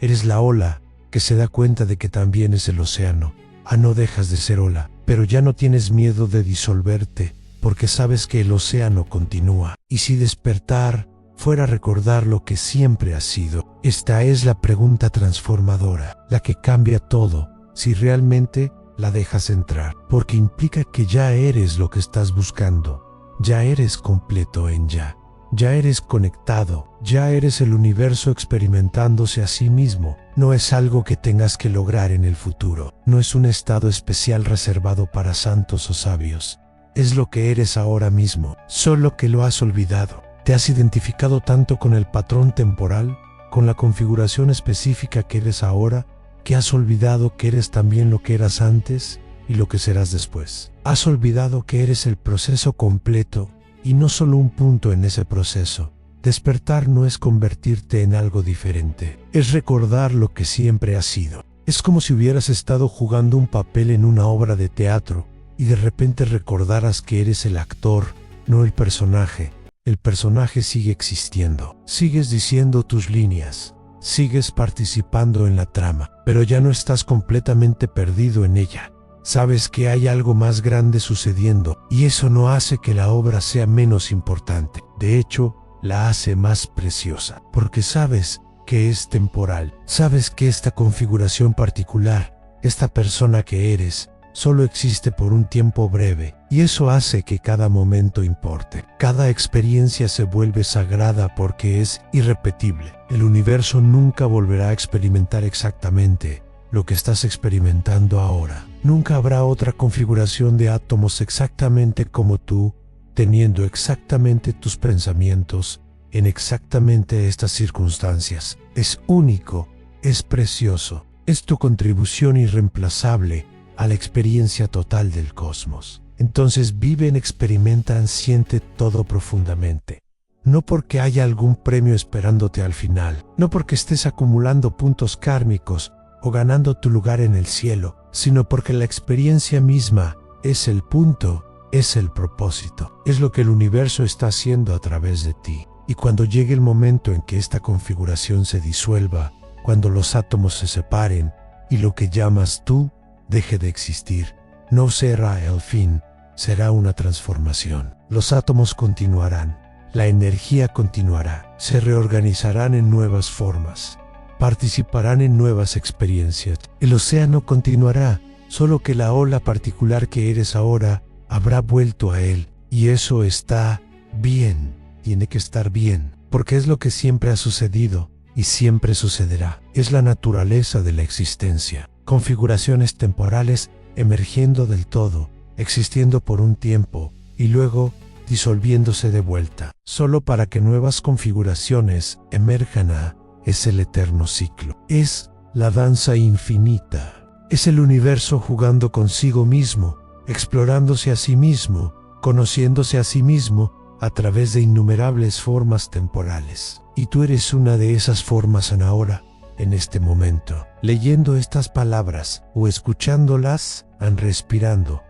S1: Eres la ola que se da cuenta de que también es el océano. No dejas de ser ola, pero ya no tienes miedo de disolverte, porque sabes que el océano continúa. Y si despertar fuera recordar lo que siempre has sido, esta es la pregunta transformadora, la que cambia todo, si realmente la dejas entrar, porque implica que ya eres lo que estás buscando, ya eres completo en ya. ya eres conectado, ya eres el universo experimentándose a sí mismo. No es algo que tengas que lograr en el futuro, no es un estado especial reservado para santos o sabios. Es lo que eres ahora mismo, solo que lo has olvidado. Te has identificado tanto con el patrón temporal, con la configuración específica que eres ahora, que has olvidado que eres también lo que eras antes y lo que serás después. Has olvidado que eres el proceso completo y no solo un punto en ese proceso. Despertar no es convertirte en algo diferente, es recordar lo que siempre has sido. Es como si hubieras estado jugando un papel en una obra de teatro y de repente recordaras que eres el actor, no el personaje. El personaje sigue existiendo, sigues diciendo tus líneas, sigues participando en la trama, pero ya no estás completamente perdido en ella. Sabes que hay algo más grande sucediendo y eso no hace que la obra sea menos importante. De hecho, la hace más preciosa, porque sabes que es temporal. Sabes que esta configuración particular, esta persona que eres, solo existe por un tiempo breve, y eso hace que cada momento importe. Cada experiencia se vuelve sagrada porque es irrepetible. El universo nunca volverá a experimentar exactamente lo que estás experimentando ahora. Nunca habrá otra configuración de átomos exactamente como tú, teniendo exactamente tus pensamientos en exactamente estas circunstancias. Es único, es precioso, es tu contribución irreemplazable a la experiencia total del cosmos. Entonces vive, experimenta, siente todo profundamente. No porque haya algún premio esperándote al final, no porque estés acumulando puntos kármicos o ganando tu lugar en el cielo, sino porque la experiencia misma es el punto, es el propósito, es lo que el universo está haciendo a través de ti. Y cuando llegue el momento en que esta configuración se disuelva, cuando los átomos se separen y lo que llamas tú deje de existir, no será el fin, será una transformación. Los átomos continuarán, la energía continuará, se reorganizarán en nuevas formas, participarán en nuevas experiencias. El océano continuará, solo que la ola particular que eres ahora habrá vuelto a él, y eso está bien, tiene que estar bien, porque es lo que siempre ha sucedido y siempre sucederá. Es la naturaleza de la existencia. Configuraciones temporales emergiendo del todo, existiendo por un tiempo y luego disolviéndose de vuelta, solo para que nuevas configuraciones emerjan. Es el eterno ciclo, es la danza infinita, es el universo jugando consigo mismo, explorándose a sí mismo, conociéndose a sí mismo a través de innumerables formas temporales. Y tú eres una de esas formas ahora, en este momento, leyendo estas palabras o escuchándolas, respirando,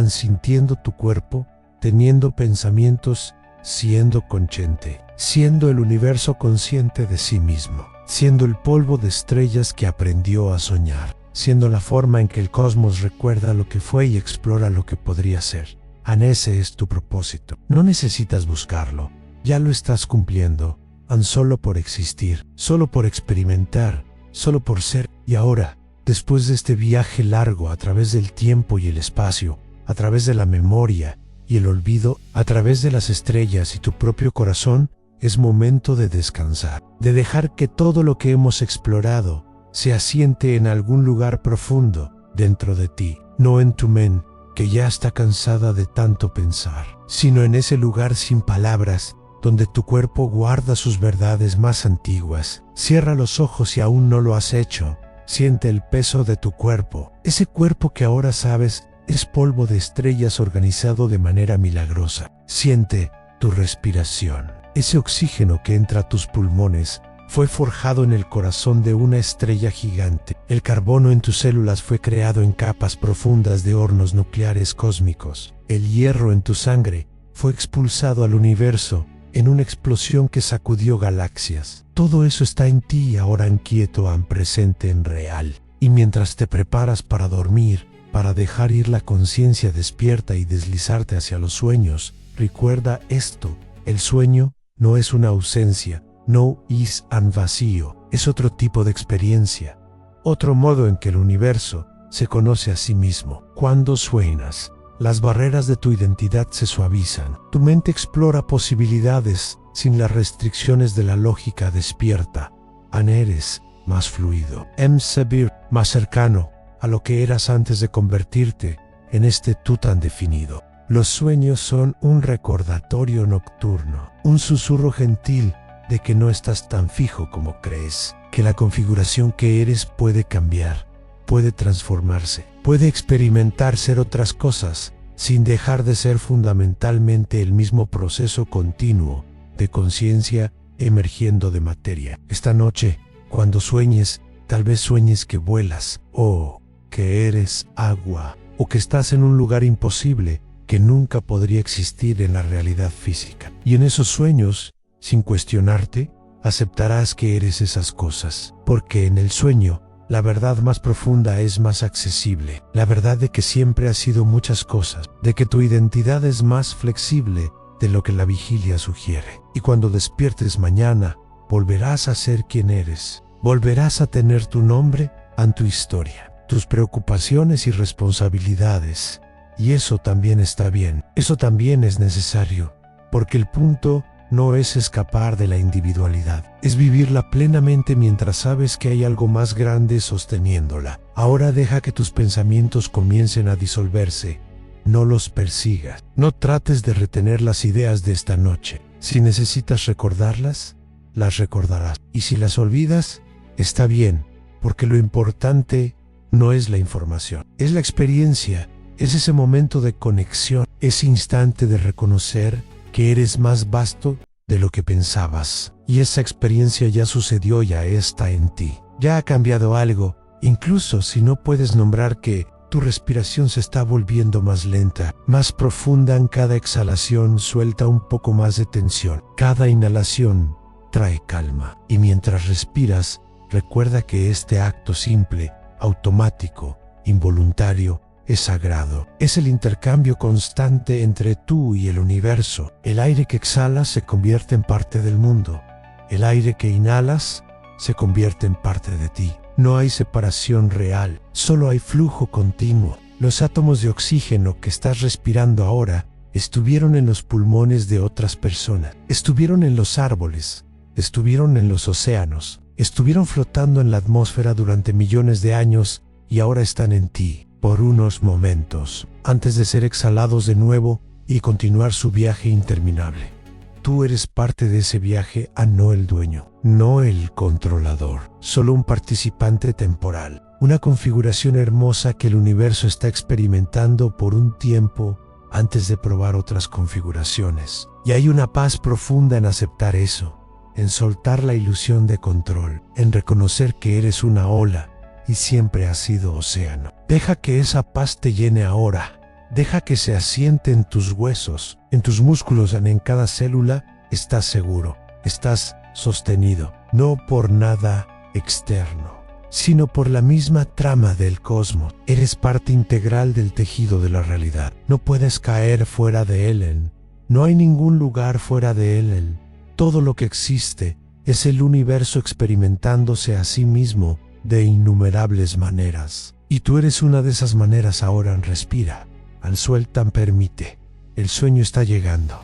S1: sintiendo tu cuerpo, teniendo pensamientos, siendo consciente, siendo el universo consciente de sí mismo, siendo el polvo de estrellas que aprendió a soñar, siendo la forma en que el cosmos recuerda lo que fue y explora lo que podría ser. Ese es tu propósito. No necesitas buscarlo, ya lo estás cumpliendo, solo por existir, solo por experimentar, solo por ser. Y ahora, después de este viaje largo a través del tiempo y el espacio, a través de la memoria y el olvido, a través de las estrellas y tu propio corazón, es momento de descansar, de dejar que todo lo que hemos explorado se asiente en algún lugar profundo dentro de ti, no en tu mente, que ya está cansada de tanto pensar, sino en ese lugar sin palabras, donde tu cuerpo guarda sus verdades más antiguas. Cierra los ojos si aún no lo has hecho. Siente el peso de tu cuerpo, ese cuerpo que ahora sabes es polvo de estrellas organizado de manera milagrosa. Siente tu respiración, ese oxígeno que entra a tus pulmones fue forjado en el corazón de una estrella gigante. El carbono en tus células fue creado en capas profundas de hornos nucleares cósmicos. El hierro en tu sangre fue expulsado al universo en una explosión que sacudió galaxias. Todo eso está en ti ahora, en quieto, presente, en real. Y mientras te preparas para dormir, para dejar ir la conciencia despierta y deslizarte hacia los sueños, recuerda esto: el sueño no es una ausencia, no es un vacío, es otro tipo de experiencia, otro modo en que el universo se conoce a sí mismo. Cuando sueñas, las barreras de tu identidad se suavizan, tu mente explora posibilidades sin las restricciones de la lógica despierta. Eres más fluido. Sabir, más cercano a lo que eras antes de convertirte en este tú tan definido. Los sueños son un recordatorio nocturno, un susurro gentil de que no estás tan fijo como crees, que la configuración que eres puede cambiar, puede transformarse, puede experimentar ser otras cosas, sin dejar de ser fundamentalmente el mismo proceso continuo de conciencia emergiendo de materia. Esta noche, cuando sueñes, tal vez sueñes que vuelas, o que eres agua, o que estás en un lugar imposible que nunca podría existir en la realidad física. Y en esos sueños, sin cuestionarte, aceptarás que eres esas cosas, porque en el sueño, la verdad más profunda es más accesible, la verdad de que siempre has sido muchas cosas, de que tu identidad es más flexible de lo que la vigilia sugiere. Y cuando despiertes mañana, volverás a ser quien eres, volverás a tener tu nombre en tu historia, tus preocupaciones y responsabilidades. Y eso también está bien, eso también es necesario, porque el punto no es escapar de la individualidad, es vivirla plenamente mientras sabes que hay algo más grande sosteniéndola. Ahora deja que tus pensamientos comiencen a disolverse, no los persigas, no trates de retener las ideas de esta noche. Si necesitas recordarlas, las recordarás, y si las olvidas, está bien, porque lo importante no es la información, es la experiencia, es ese momento de conexión, ese instante de reconocer que eres más vasto de lo que pensabas. Y esa experiencia ya sucedió, ya está en ti. Ya ha cambiado algo, incluso si no puedes nombrar que tu respiración se está volviendo más lenta, más profunda. En cada exhalación suelta un poco más de tensión. Cada inhalación trae calma. Y mientras respiras, recuerda que este acto simple, automático, involuntario, es sagrado. Es el intercambio constante entre tú y el universo. El aire que exhalas se convierte en parte del mundo. El aire que inhalas se convierte en parte de ti. No hay separación real, solo hay flujo continuo. Los átomos de oxígeno que estás respirando ahora estuvieron en los pulmones de otras personas, estuvieron en los árboles, estuvieron en los océanos, estuvieron flotando en la atmósfera durante millones de años y ahora están en ti. Por unos momentos, antes de ser exhalados de nuevo y continuar su viaje interminable. Tú eres parte de ese viaje, no el dueño, no el controlador, solo un participante temporal, una configuración hermosa que el universo está experimentando por un tiempo antes de probar otras configuraciones. Y hay una paz profunda en aceptar eso, en soltar la ilusión de control, en reconocer que eres una ola y siempre has sido océano. Deja que esa paz te llene ahora. Deja que se asiente en tus huesos, en tus músculos, en cada célula. Estás seguro, estás sostenido, no por nada externo, sino por la misma trama del cosmos. Eres parte integral del tejido de la realidad. No puedes caer fuera de él. No hay ningún lugar fuera de él. Todo lo que existe es el universo experimentándose a sí mismo de innumerables maneras. Y tú eres una de esas maneras ahora. Respira, al sueltan, permite. El sueño está llegando.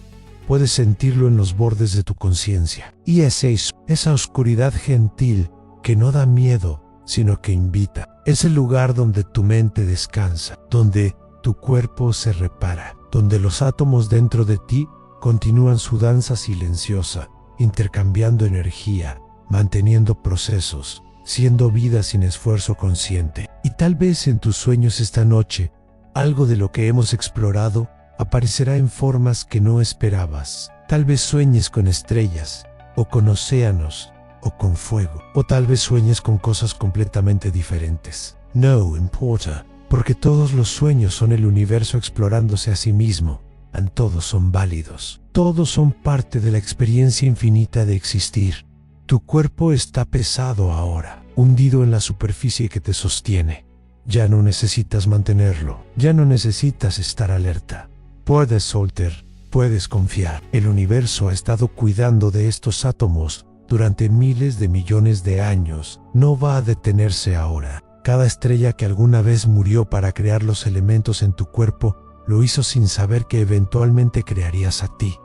S1: Puedes sentirlo en los bordes de tu conciencia. Y es eso, esa oscuridad gentil que no da miedo, sino que invita. Es el lugar donde tu mente descansa, donde tu cuerpo se repara, donde los átomos dentro de ti continúan su danza silenciosa, intercambiando energía, manteniendo procesos, siendo vida sin esfuerzo consciente. Y tal vez en tus sueños esta noche, algo de lo que hemos explorado aparecerá en formas que no esperabas. Tal vez sueñes con estrellas, o con océanos, o con fuego. O tal vez sueñes con cosas completamente diferentes. No importa, porque todos los sueños son el universo explorándose a sí mismo. Y todos son válidos. Todos son parte de la experiencia infinita de existir. Tu cuerpo está pesado ahora, hundido en la superficie que te sostiene. Ya no necesitas mantenerlo, ya no necesitas estar alerta. Puedes soltar, puedes confiar. El universo ha estado cuidando de estos átomos durante miles de millones de años. No va a detenerse ahora. Cada estrella que alguna vez murió para crear los elementos en tu cuerpo, lo hizo sin saber que eventualmente crearías a ti.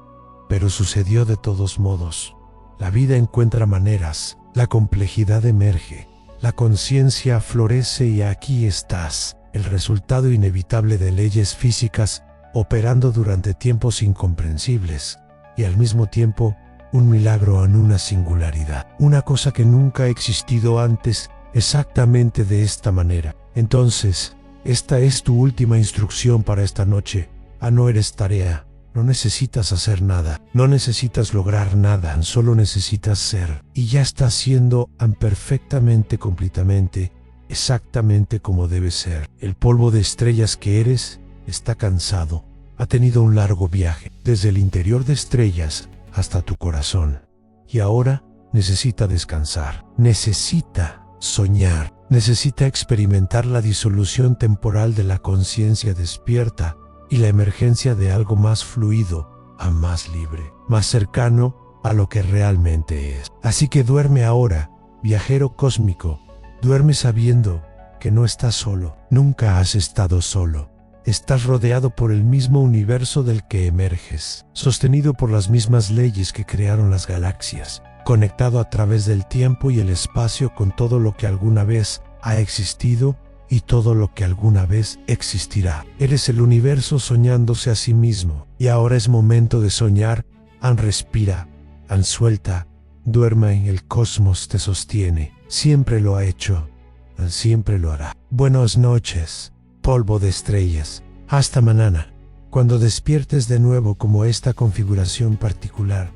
S1: pero sucedió de todos modos. La vida encuentra maneras, la complejidad emerge, la conciencia florece y aquí estás, el resultado inevitable de leyes físicas operando durante tiempos incomprensibles y al mismo tiempo un milagro en una singularidad, una cosa que nunca ha existido antes exactamente de esta manera. Entonces, esta es tu última instrucción para esta noche. No eres tarea, no necesitas hacer nada, no necesitas lograr nada, solo necesitas ser. Y ya estás siendo perfectamente, completamente, exactamente como debe ser. El polvo de estrellas que eres está cansado, ha tenido un largo viaje, desde el interior de estrellas hasta tu corazón. Y ahora necesita descansar, necesita soñar, necesita experimentar la disolución temporal de la conciencia despierta y la emergencia de algo más fluido, más libre, más cercano a lo que realmente es. Así que duerme ahora, viajero cósmico, duerme sabiendo que no estás solo, nunca has estado solo. Estás rodeado por el mismo universo del que emerges, sostenido por las mismas leyes que crearon las galaxias, conectado a través del tiempo y el espacio con todo lo que alguna vez ha existido y todo lo que alguna vez existirá. Eres el universo soñándose a sí mismo, y ahora es momento de soñar. Respira, suelta, duerma en el cosmos te sostiene. Siempre lo ha hecho, siempre lo hará. Buenas noches, polvo de estrellas. Hasta mañana, cuando despiertes de nuevo como esta configuración particular,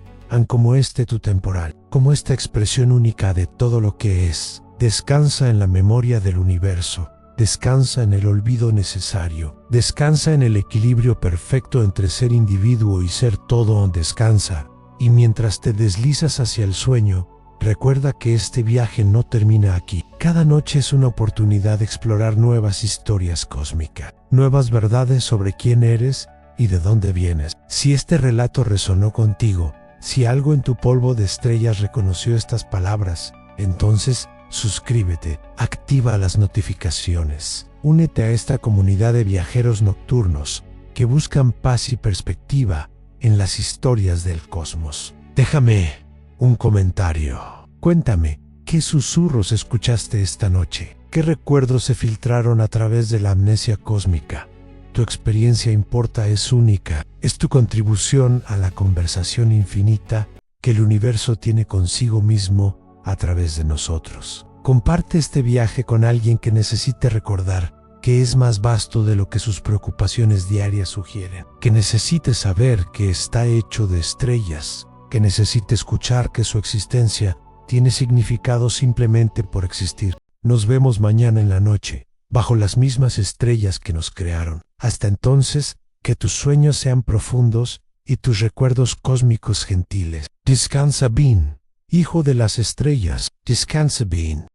S1: como este tu temporal, como esta expresión única de todo lo que es. Descansa en la memoria del universo, descansa en el olvido necesario, descansa en el equilibrio perfecto entre ser individuo y ser todo. Descansa, y mientras te deslizas hacia el sueño, recuerda que este viaje no termina aquí. Cada noche es una oportunidad de explorar nuevas historias cósmicas, nuevas verdades sobre quién eres y de dónde vienes. Si este relato resonó contigo, si algo en tu polvo de estrellas reconoció estas palabras, entonces suscríbete, activa las notificaciones, únete a esta comunidad de viajeros nocturnos que buscan paz y perspectiva en las historias del cosmos. Déjame un comentario. Cuéntame, ¿qué susurros escuchaste esta noche? ¿Qué recuerdos se filtraron a través de la amnesia cósmica? Tu experiencia importa, es única, es tu contribución a la conversación infinita que el universo tiene consigo mismo a través de nosotros. Comparte este viaje con alguien que necesite recordar que es más vasto de lo que sus preocupaciones diarias sugieren, que necesite saber que está hecho de estrellas, que necesite escuchar que su existencia tiene significado simplemente por existir. Nos vemos mañana en la noche, bajo las mismas estrellas que nos crearon. Hasta entonces, que tus sueños sean profundos y tus recuerdos cósmicos gentiles. Descansa bien, hijo de las estrellas. Descansa bien.